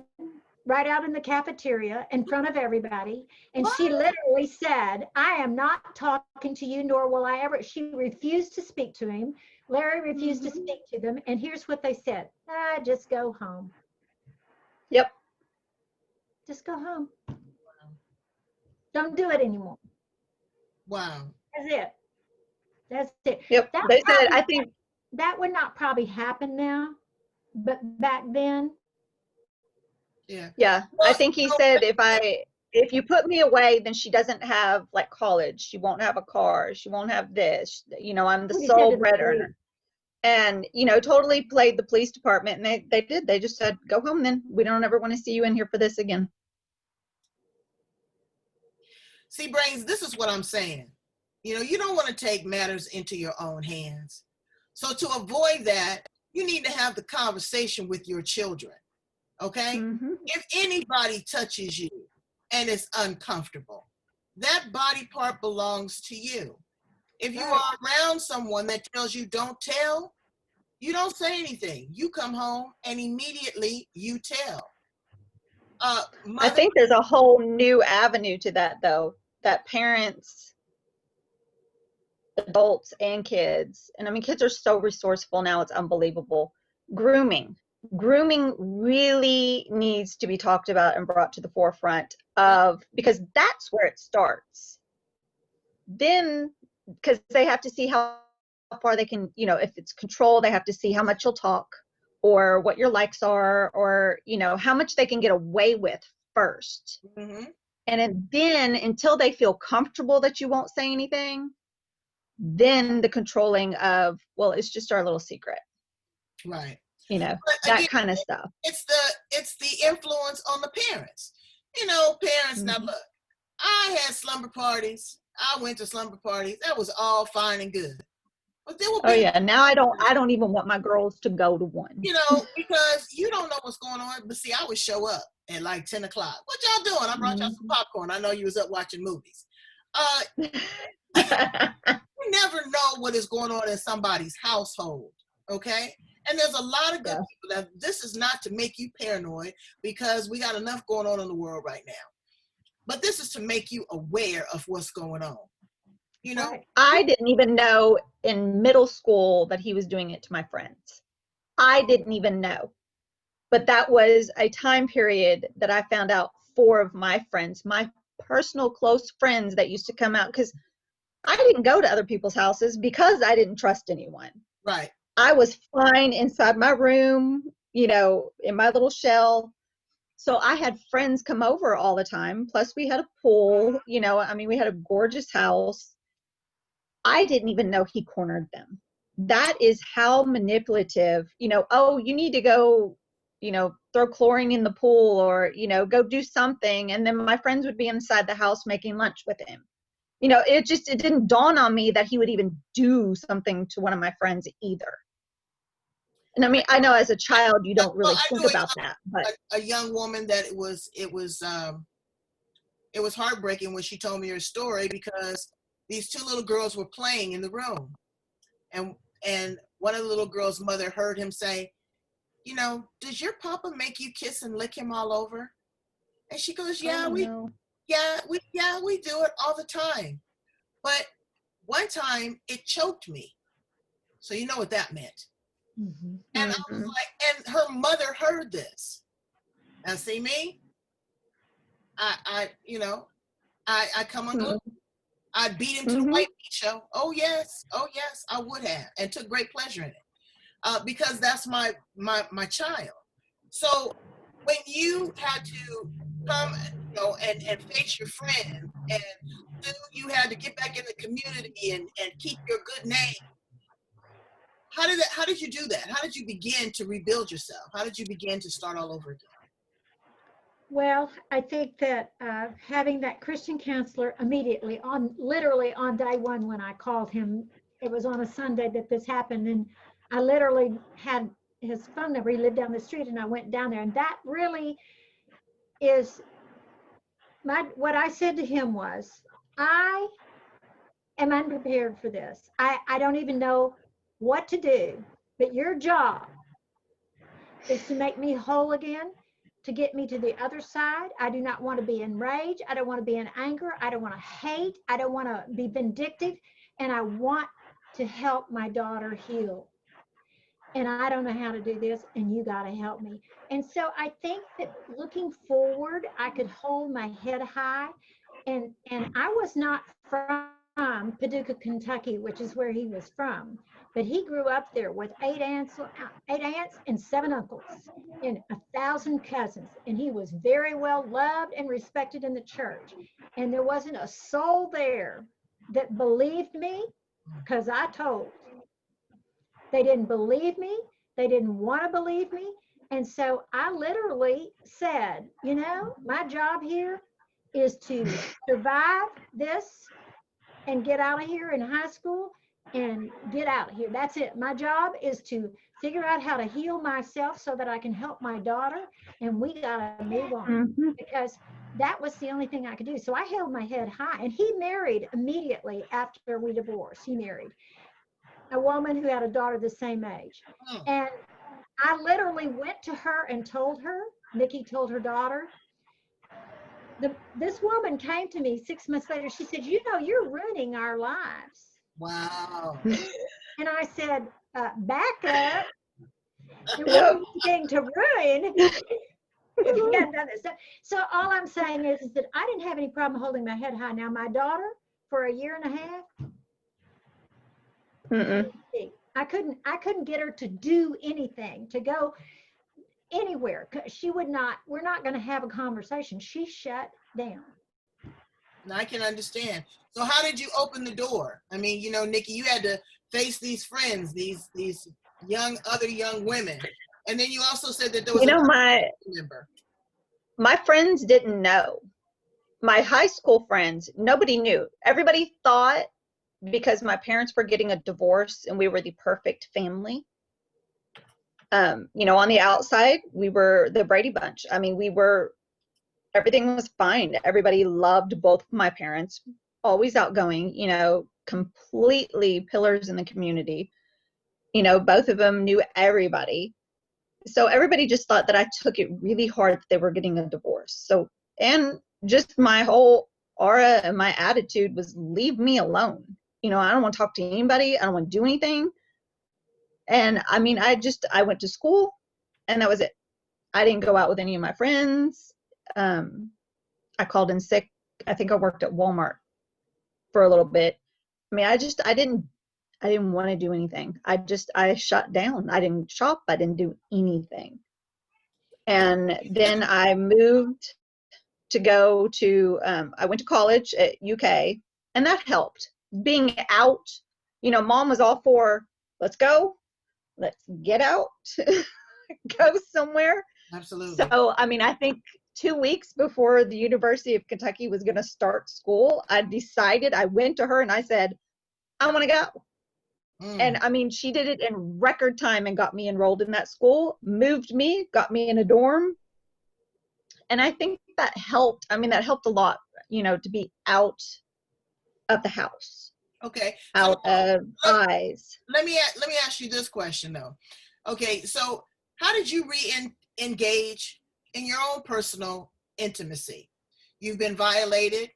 Speaker 3: right out in the cafeteria in front of everybody. And she literally said, I am not talking to you, nor will I ever. She refused to speak to him. Larry refused to speak to them. And here's what they said. Just go home.
Speaker 4: Yep.
Speaker 3: Just go home. Don't do it anymore.
Speaker 1: Wow.
Speaker 3: That's it. That's it.
Speaker 4: Yep.
Speaker 3: That
Speaker 4: They said,
Speaker 3: probably,
Speaker 4: I think,
Speaker 3: that would not probably happen now, but back then,
Speaker 1: Yeah.
Speaker 4: yeah, I think he said, if you put me away, then she doesn't have like college. She won't have a car. She won't have this. You know, I'm the
Speaker 3: What he said
Speaker 4: sole
Speaker 3: to the
Speaker 4: bread earner.
Speaker 3: police.
Speaker 4: And, you know, totally played the police department. And they did. They just said, go home then. We don't ever want to see you in here for this again.
Speaker 1: See, Brains, this is what I'm saying. You know, you don't want to take matters into your own hands. So to avoid that, you need to have the conversation with your children, okay?
Speaker 4: Mm-hmm.
Speaker 1: If anybody touches you and it's uncomfortable, that body part belongs to you. If you are around someone that tells you don't tell, you don't say anything. You come home and immediately you tell.
Speaker 4: I think there's a whole new avenue to that, though, that parents, adults, and kids, and I mean, kids are so resourceful now, it's unbelievable. Grooming really needs to be talked about and brought to the forefront of, because that's where it starts. Then, because they have to see how far they can, you know, if it's control, they have to see how much you'll talk or what your likes are, or, you know, how much they can get away with first.
Speaker 1: Mm-hmm.
Speaker 4: And then until they feel comfortable that you won't say anything, then the controlling of, well, it's just our little secret.
Speaker 1: Right.
Speaker 4: You know,
Speaker 1: but
Speaker 4: that
Speaker 1: again,
Speaker 4: kind of stuff.
Speaker 1: It's the influence on the parents. You know, parents, now look, I had slumber parties. I went to slumber parties. That was all fine and good. But there will be,
Speaker 4: oh yeah, now I don't even want my girls to go to one.
Speaker 1: You know, because you don't know what's going on. But see, I would show up at like 10 o'clock. What y'all doing? I brought y'all some popcorn. I know you was up watching movies. You never know what is going on in somebody's household, okay? And there's a lot of good people. Now, this is not to make you paranoid, because we got enough going on in the world right now. But this is to make you aware of what's going on. You know?
Speaker 4: I didn't even know in middle school that he was doing it to my friends. I didn't even know. But that was a time period that I found out 4 of my friends, my personal close friends that used to come out, because I didn't go to other people's houses because I didn't trust anyone.
Speaker 1: Right.
Speaker 4: I was fine inside my room, you know, in my little shell. So I had friends come over all the time. Plus we had a pool, you know, I mean, we had a gorgeous house. I didn't even know he cornered them. That is how manipulative, you know, oh, you need to go, you know, throw chlorine in the pool, or, you know, go do something. And then my friends would be inside the house making lunch with him. You know, it didn't dawn on me that he would even do something to one of my friends either. And I mean, I know as a child, you don't really think about that, but
Speaker 1: a young woman that it was heartbreaking when she told me her story, because these 2 little girls were playing in the room, and one of the little girls' mother heard him say, you know, does your papa make you kiss and lick him all over? And she goes, yeah, we do it all the time. But one time it choked me. So you know what that meant.
Speaker 3: Mm-hmm.
Speaker 1: And I was like, and her mother heard this. Now see me? I come unglued. I'd beat him to the white meat show. Oh yes, I would have, and took great pleasure in it. Because that's my child. So when you had to come, you know, and face your friend, and you had to get back in the community and keep your good name, how did you do that? How did you begin to rebuild yourself? How did you begin to start all over again?
Speaker 3: Well, I think that having that Christian counselor immediately literally on day 1 when I called him, it was on a Sunday that this happened, and I literally had his phone number. He lived down the street, and I went down there, and that really is what I said to him was, I am unprepared for this. I don't even know what to do, but your job is to make me whole again, to get me to the other side. I do not want to be in rage. I don't want to be in anger. I don't want to hate. I don't want to be vindictive. And I want to help my daughter heal. And I don't know how to do this, and you got to help me. And so I think that looking forward, I could hold my head high. And I was not from Paducah, Kentucky, which is where he was from. But he grew up there with 8 aunts and 7 uncles and 1,000 cousins. And he was very well loved and respected in the church. And there wasn't a soul there that believed me, because I told. They didn't believe me. They didn't want to believe me. And so I literally said, you know, my job here is to survive this and get out of here in high school and get out of here. That's it. My job is to figure out how to heal myself so that I can help my daughter. And we got to move on, because that was the only thing I could do. So I held my head high. And he married immediately after we divorced. He married a woman who had a daughter the same age. And I literally went to her and told her, Nikki told her daughter, this woman came to me 6 months later. She said, you know, you're ruining our lives.
Speaker 1: Wow.
Speaker 3: And I said, back up. There wasn't anything to ruin if you hadn't done this. So all I'm saying is that I didn't have any problem holding my head high. Now, my daughter, for a year and a half, I couldn't get her to do anything, to go anywhere. She would not, we're not going to have a conversation. She shut down.
Speaker 1: And I can understand. So how did you open the door? I mean, you know, Nikki, you had to face these friends, these other young women. And then you also said that there was
Speaker 4: my friends didn't know. My high school friends, nobody knew. Everybody thought, because my parents were getting a divorce and we were the perfect family. You know, on the outside, we were the Brady Bunch. I mean, everything was fine. Everybody loved both my parents, always outgoing, you know, completely pillars in the community. You know, both of them knew everybody. So everybody just thought that I took it really hard that they were getting a divorce. So, and just my whole aura and my attitude was, leave me alone. You know, I don't want to talk to anybody. I don't want to do anything. And I mean, I went to school and that was it. I didn't go out with any of my friends. I called in sick. I think I worked at Walmart for a little bit. I mean, I didn't want to do anything. I shut down. I didn't shop. I didn't do anything. And then I moved to go to, I went to college at UK, and that helped. Being out, you know, Mom was all for, let's go, let's get out, go somewhere.
Speaker 1: Absolutely.
Speaker 4: So, I mean, I think 2 weeks before the University of Kentucky was going to start school, I went to her and I said, I want to go. And I mean, she did it in record time and got me enrolled in that school, moved me, got me in a dorm. And I think that helped. I mean, that helped a lot, you know, to be out of the house.
Speaker 1: Okay.
Speaker 4: Out of eyes.
Speaker 1: Let me ask you this question though. Okay, so how did you re-engage in your own personal intimacy? You've been violated.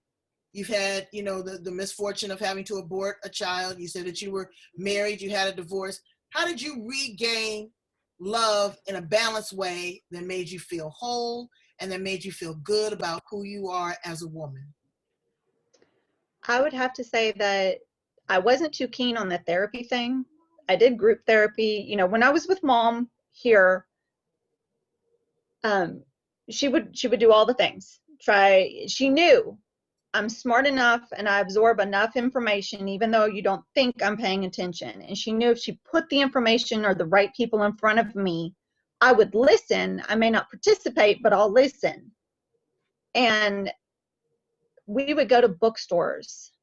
Speaker 1: You've had, you know, the misfortune of having to abort a child. You said that you were married, you had a divorce. How did you regain love in a balanced way that made you feel whole and that made you feel good about who you are as a woman?
Speaker 4: I would have to say that I wasn't too keen on the therapy thing. I did group therapy. You know, when I was with Mom here, she would do all the things. She knew I'm smart enough and I absorb enough information, even though you don't think I'm paying attention. And she knew if she put the information or the right people in front of me, I would listen. I may not participate, but I'll listen. And we would go to bookstores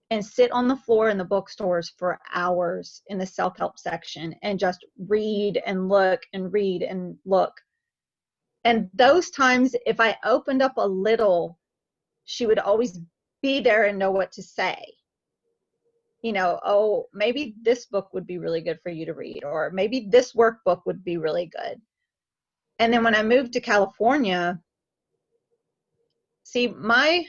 Speaker 4: and sit on the floor in the bookstores for hours in the self-help section and just read and look and read and look. And those times, if I opened up a little, she would always be there and know what to say. You know, oh, maybe this book would be really good for you to read, or maybe this workbook would be really good. And then when I moved to California, see, my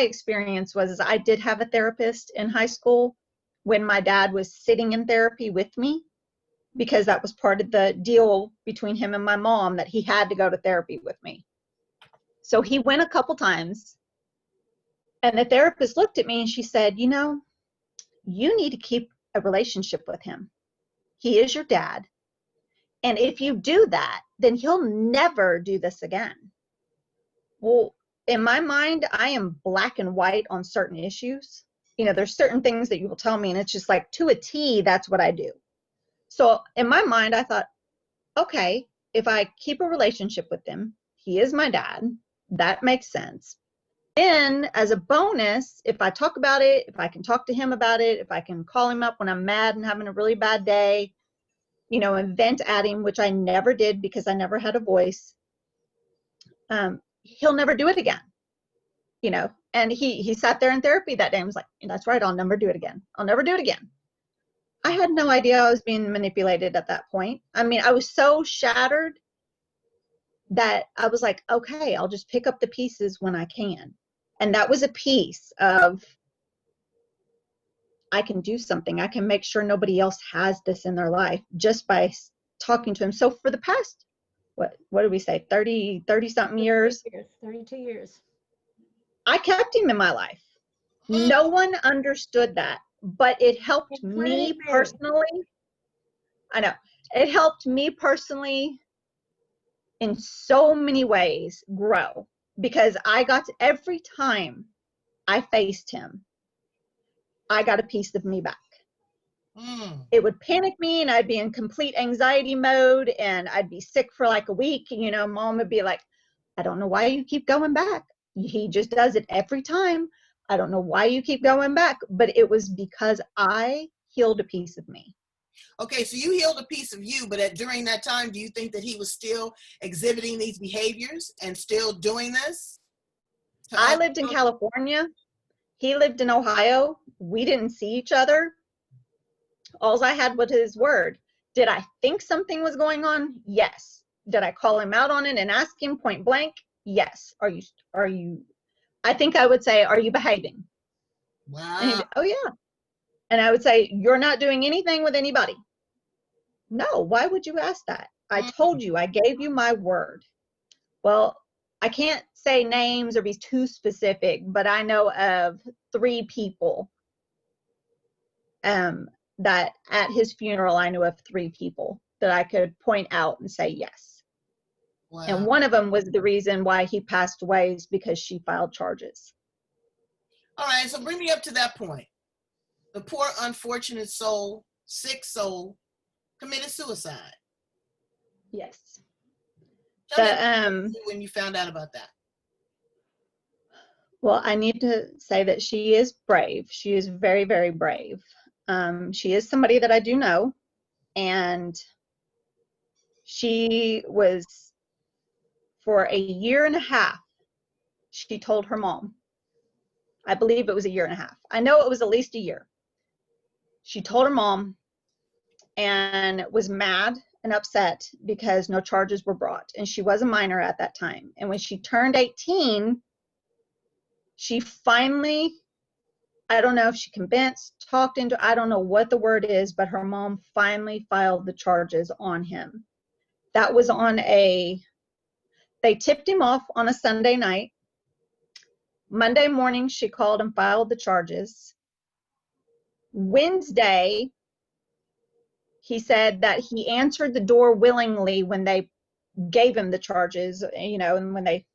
Speaker 4: experience was I did have a therapist in high school when my dad was sitting in therapy with me, because that was part of the deal between him and my mom, that he had to go to therapy with me. So he went a couple times, and the therapist looked at me and she said, you know, you need to keep a relationship with him. He is your dad. And if you do that, then he'll never do this again. Well, in my mind, I am black and white on certain issues. You know, there's certain things that you will tell me, and it's just like, to a T, that's what I do. So in my mind, I thought, okay, if I keep a relationship with him, he is my dad, that makes sense. Then as a bonus, if I talk about it, if I can talk to him about it, if I can call him up when I'm mad and having a really bad day, you know, and vent at him, which I never did because I never had a voice, he'll never do it again, you know. And he sat there in therapy that day and was like, that's right, I'll never do it again. I'll never do it again. I had no idea I was being manipulated at that point. I mean, I was so shattered that I was like, okay, I'll just pick up the pieces when I can. And that was a piece of, I can do something. I can make sure nobody else has this in their life just by talking to him. So for the past, what did we say, 30 something years?
Speaker 3: 32 years.
Speaker 4: I kept him in my life. No one understood that, but it helped me personally. I know. It helped me personally in so many ways grow, because I got to, every time I faced him, I got a piece of me back. It would panic me and I'd be in complete anxiety mode and I'd be sick for like a week. You know, mom would be like, I don't know why you keep going back. He just does it every time. I don't know why you keep going back. But it was because I healed a piece of me.
Speaker 1: Okay, so you healed a piece of you, but during that time, do you think that he was still exhibiting these behaviors and still doing this?
Speaker 4: I lived in California. He lived in Ohio. We didn't see each other. All I had was his word. Did I think something was going on? Yes. Did I call him out on it and ask him point blank? Yes. Are you, I think I would say, are you behaving?
Speaker 1: Wow.
Speaker 4: And he'd be, oh yeah. And I would say, you're not doing anything with anybody. No, why would you ask that? I told you, I gave you my word. Well, I can't say names or be too specific, but I know of 3 people that at his funeral, I knew of 3 people that I could point out and say yes.
Speaker 1: Wow.
Speaker 4: And one of them was the reason why he passed away, is because she filed charges.
Speaker 1: All right, so bring me up to that point. The poor, unfortunate soul, sick soul, committed suicide.
Speaker 4: Yes.
Speaker 1: Tell me when you found out about that.
Speaker 4: Well, I need to say that she is brave. She is very, very brave. She is somebody that I do know, and she was, for a year and a half, she told her mom. I believe it was a year and a half. I know it was at least a year. She told her mom and was mad and upset because no charges were brought. And she was a minor at that time. And when she turned 18, she finally, I don't know if she convinced, talked into, I don't know what the word is, but her mom finally filed the charges on him. That was on they tipped him off on a Sunday night. Monday morning, she called and filed the charges. Wednesday, he said that he answered the door willingly when they gave him the charges, you know, and when they,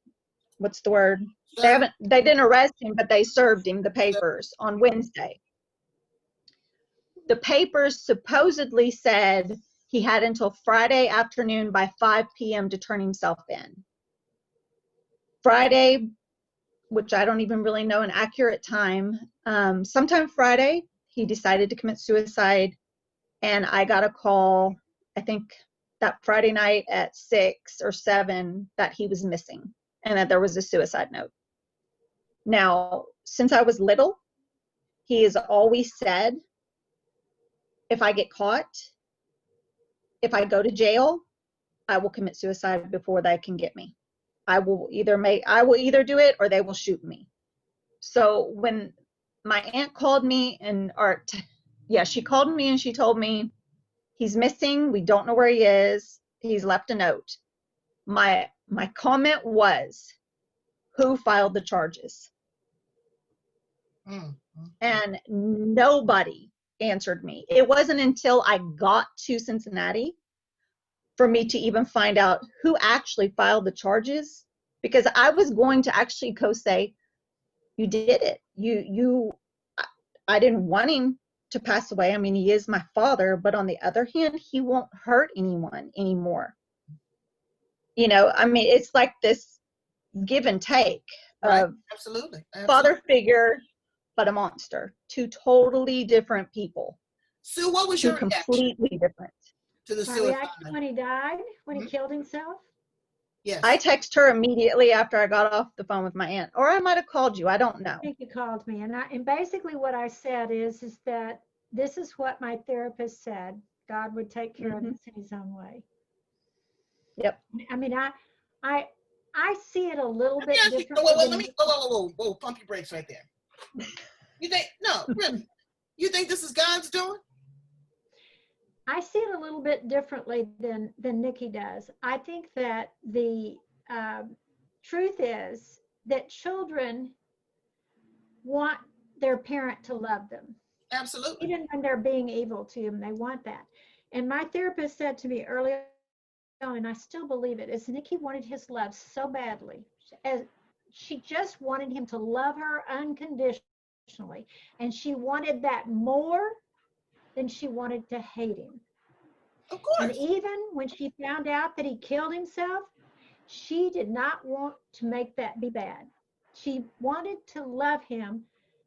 Speaker 4: what's the word? They didn't arrest him, but they served him the papers on Wednesday. The papers supposedly said he had until Friday afternoon by 5 p.m. to turn himself in. Friday, which I don't even really know an accurate time, sometime Friday, he decided to commit suicide. And I got a call, I think that Friday night at 6 or 7 that he was missing and that there was a suicide note. Now, since I was little, he has always said, if I get caught, if I go to jail, I will commit suicide before they can get me. I will either do it or they will shoot me. So when my aunt called me she called me and she told me he's missing. We don't know where he is. He's left a note. My comment was, who filed the charges? And nobody answered me. It wasn't until I got to Cincinnati for me to even find out who actually filed the charges, because I was going to actually say, you did it. I didn't want him to pass away. I mean, he is my father, but on the other hand, he won't hurt anyone anymore. You know, I mean, it's like this give and take of
Speaker 1: Absolutely.
Speaker 4: Father figure, but a monster. Two totally different people.
Speaker 1: Sue, what was your reaction
Speaker 4: completely different
Speaker 1: to the
Speaker 3: My
Speaker 1: suicide?
Speaker 3: reaction when he died, when he killed himself?
Speaker 1: Yes.
Speaker 4: I texted her immediately after I got off the phone with my aunt, or I might have called you. I don't know.
Speaker 3: I think you called me, and basically what I said is that this is what my therapist said. God would take care of this in his own way.
Speaker 4: Yep.
Speaker 3: I mean, I see it a little bit differently.
Speaker 1: Whoa, pump your brakes right there. You think, no, really? You think this is God's doing?
Speaker 3: I see it a little bit differently than Nikki does. I think that the truth is that children want their parent to love them.
Speaker 1: Absolutely.
Speaker 3: Even when they're being evil to them, they want that. And my therapist said to me earlier on, and I still believe it, is Nikki wanted his love so badly. As she just wanted him to love her unconditionally. And she wanted that more than she wanted to hate him.
Speaker 1: Of course.
Speaker 3: And even when she found out that he killed himself, she did not want to make that be bad. She wanted to love him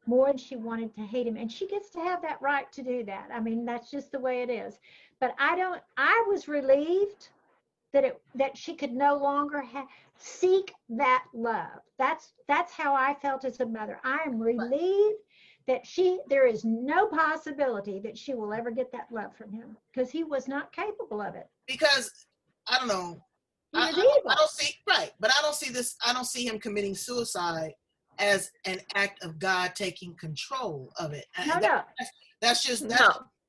Speaker 3: more than she wanted to hate him. And she gets to have that right to do that. I mean, that's just the way it is. But I was relieved that she could no longer seek that love. That's how I felt as a mother. I am relieved that there is no possibility that she will ever get that love from him, because he was not capable of it.
Speaker 1: Because I don't know. I don't see him committing suicide as an act of God taking control of it. That's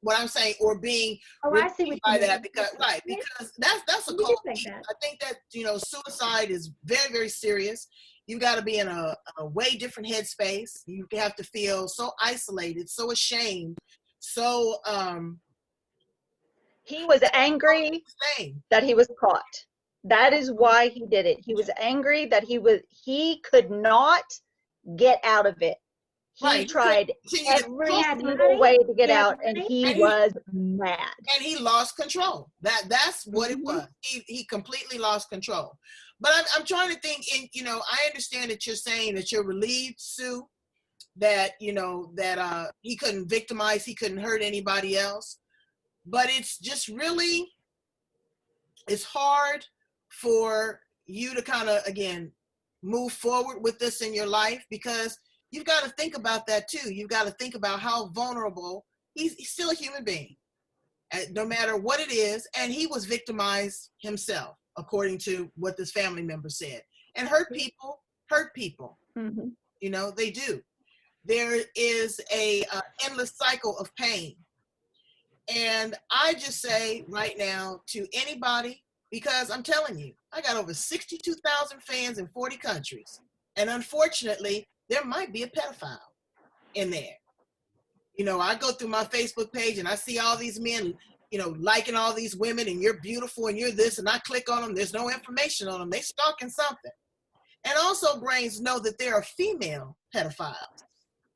Speaker 1: what I'm saying, or being
Speaker 3: I see what
Speaker 1: by
Speaker 3: you
Speaker 1: that
Speaker 3: mean.
Speaker 1: because that's a cold thing. I think that suicide is very, very serious. You got to be in a way different headspace. You have to feel so isolated, so ashamed, so
Speaker 4: he was angry that he was caught. That is why he did it. He was angry that he could not get out of it. He tried every single way to get out, and he was mad.
Speaker 1: And he lost control. That's what it was. He completely lost control. But I'm trying to think, I understand that you're saying that you're relieved, Sue, that, that he couldn't victimize, he couldn't hurt anybody else. But it's just really, it's hard for you to kind of, again, move forward with this in your life, because you've got to think about that too. You've got to think about how vulnerable he's still a human being, no matter what it is. And he was victimized himself, according to what this family member said. And hurt people. Mm-hmm. They do. There is a endless cycle of pain. And I just say right now to anybody, because I'm telling you, I got over 62,000 fans in 40 countries. And unfortunately, there might be a pedophile in there. I go through my Facebook page and I see all these men, liking all these women, and you're beautiful and you're this, and I click on them. There's no information on them. They stalking something. And also, brains know that there are female pedophiles.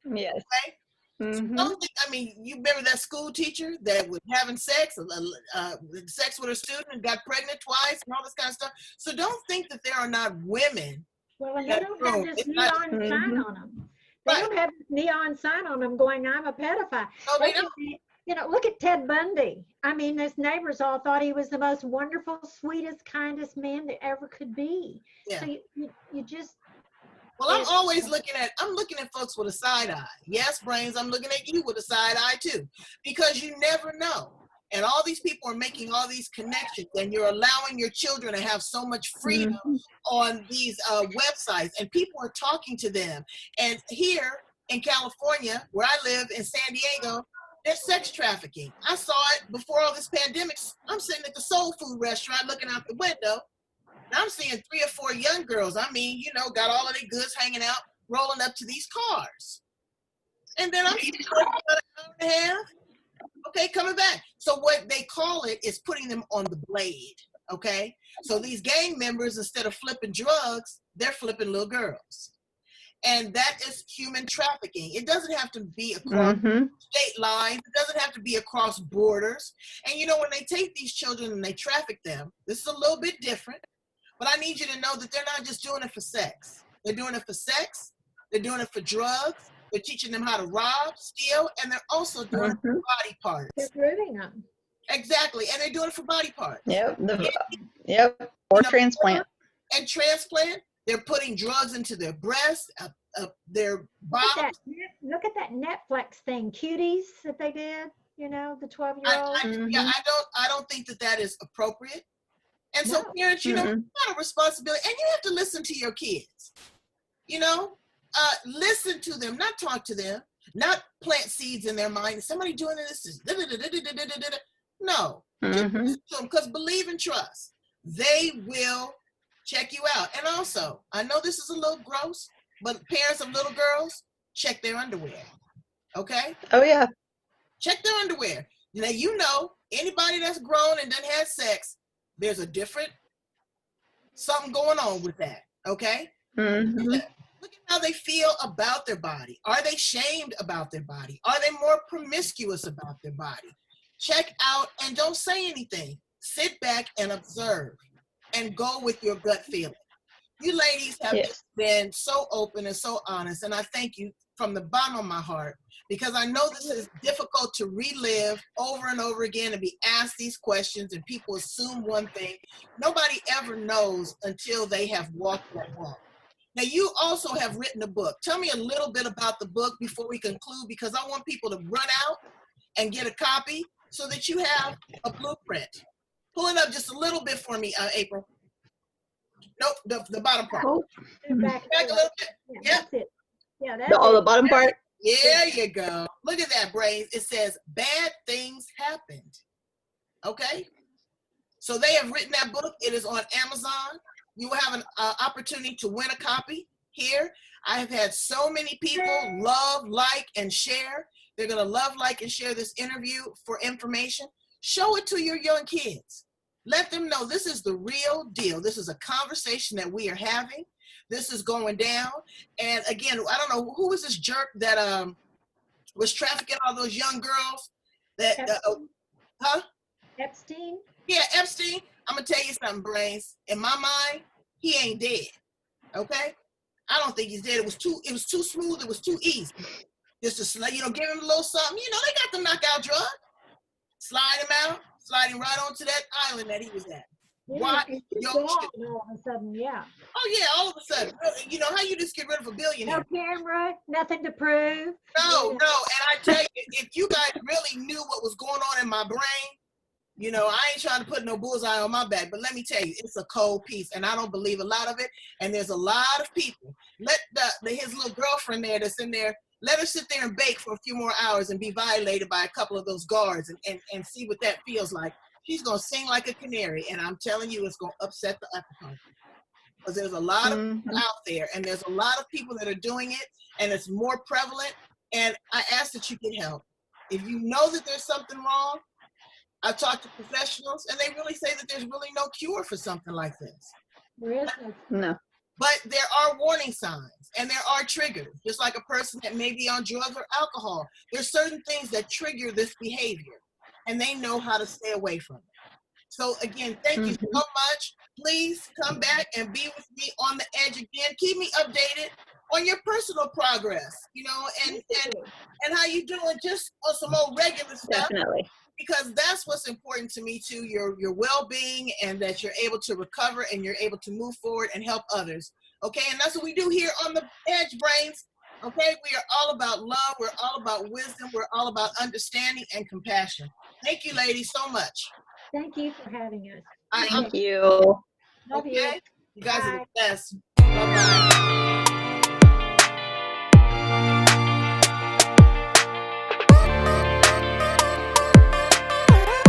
Speaker 4: Yes.
Speaker 1: Okay?
Speaker 4: Mm-hmm.
Speaker 1: So you remember that school teacher that was having sex with her student and got pregnant twice and all this kind of stuff. So don't think that there are not women.
Speaker 3: Well, and they don't have this neon sign on them. They don't have this neon sign on them going, I'm a pedophile.
Speaker 1: No, they
Speaker 3: You know, look at Ted Bundy. I mean, his neighbors all thought he was the most wonderful, sweetest, kindest man that ever could be.
Speaker 1: Yeah.
Speaker 3: So you just.
Speaker 1: Well, I'm always looking at folks with a side eye. Yes, Brains, I'm looking at you with a side eye too, because you never know. And all these people are making all these connections, and you're allowing your children to have so much freedom on these websites, and people are talking to them. And here in California, where I live in San Diego, there's sex trafficking. I saw it before all this pandemic. I'm sitting at the soul food restaurant looking out the window, and I'm seeing 3 or 4 young girls. I mean, you know, got all of their goods hanging out, rolling up to these cars. And then I'm sitting there for about an hour and a half. Okay, coming back. So what they call it is putting them on the blade. Okay, so these gang members, instead of flipping drugs, they're flipping little girls. And that is human trafficking. It doesn't have to be across state lines. It doesn't have to be across borders. And you know, when they take these children and they traffic them, this is a little bit different. But I need you to know that they're not just doing it for sex. They're doing it for sex. They're doing it for drugs. They're teaching them how to rob, steal, and they're also doing it for body parts.
Speaker 3: They're grooming them.
Speaker 1: Exactly, and they're doing it for body parts.
Speaker 4: Yep. Or transplant.
Speaker 1: And transplant. They're putting drugs into their breasts, their bottoms.
Speaker 3: Look at that Netflix thing, Cuties, that they did. You know, the 12-year-old.
Speaker 1: Yeah, I don't think that is appropriate. And so parents, you know, you got a responsibility, and you have to listen to your kids. You know, listen to them, not talk to them, not plant seeds in their mind. Somebody doing this. No, because believe and trust. They will check you out. And also, I know this is a little gross, but parents of little girls, check their underwear. Okay?
Speaker 4: Oh, yeah.
Speaker 1: Check their underwear. Now, you know, anybody that's grown and done had sex, there's a different something going on with that. Okay? Look at how they feel about their body. Are they shamed about their body? Are they more promiscuous about their body? Check out and don't say anything. Sit back and observe and go with your gut feeling. You ladies have just been so open and so honest, and I thank you from the bottom of my heart, because I know this is difficult to relive over and over again and be asked these questions, and people assume one thing. Nobody ever knows until they have walked that walk. Now, you also have written a book. Tell me a little bit about the book before we conclude, because I want people to run out and get a copy so that you have a blueprint. Pull it up just a little bit for me, April. Nope, the bottom part. Back a little bit.
Speaker 3: Yeah, that's it. Yeah, that's
Speaker 4: the bottom part.
Speaker 1: There you go. Look at that, Brains. It says, bad things happened. Okay? So they have written that book. It is on Amazon. You will have an opportunity to win a copy here. I have had so many people love, like, and share. They're going to love, like, and share this interview for information. Show it to your young kids. Let them know this is the real deal. This is a conversation that we are having. This is going down. And again, I don't know, who was this jerk that was trafficking all those young girls?
Speaker 3: Epstein?
Speaker 1: Yeah, Epstein. I'm going to tell you something, Brains. In my mind, he ain't dead. Okay? I don't think he's dead. It was too smooth. It was too easy. Just to, you know, give him a little something. You know, they got the knockout drug. Slide him out. Slide him right onto that island that he was at. Why?
Speaker 3: All of a sudden, yeah.
Speaker 1: Oh, yeah, all of a sudden. You know, how you just get rid of a billionaire?
Speaker 3: No camera, nothing to prove.
Speaker 1: No. And I tell you, if you guys really knew what was going on in my brain, you know, I ain't trying to put no bullseye on my back, but let me tell you, it's a cold piece, and I don't believe a lot of it. And there's a lot of people. Let his little girlfriend there that's in there, let her sit there and bake for a few more hours and be violated by a couple of those guards and see what that feels like. She's going to sing like a canary, and I'm telling you, it's going to upset the apple cart. Because there's a lot of people out there, and there's a lot of people that are doing it, and it's more prevalent, and I ask that you get help. If you know that there's something wrong, I've talked to professionals, and they really say that there's really no cure for something like this.
Speaker 3: There is
Speaker 4: no.
Speaker 1: But there are warning signs, and there are triggers. Just like a person that may be on drugs or alcohol, there's certain things that trigger this behavior, and they know how to stay away from it. So again, thank you so much. Please come back and be with me on the edge again. Keep me updated on your personal progress, you know, and how you doing just on some old regular stuff.
Speaker 4: Definitely.
Speaker 1: Because that's what's important to me too, your well-being, and that you're able to recover and you're able to move forward and help others. Okay, and that's what we do here on the Edge Brains. Okay, we are all about love, we're all about wisdom, we're all about understanding and compassion. Thank you, ladies, so much.
Speaker 3: Thank you for having us.
Speaker 4: Thank you.
Speaker 3: Love you.
Speaker 1: Okay, you guys are
Speaker 3: Bye.
Speaker 1: the best. Bye-bye.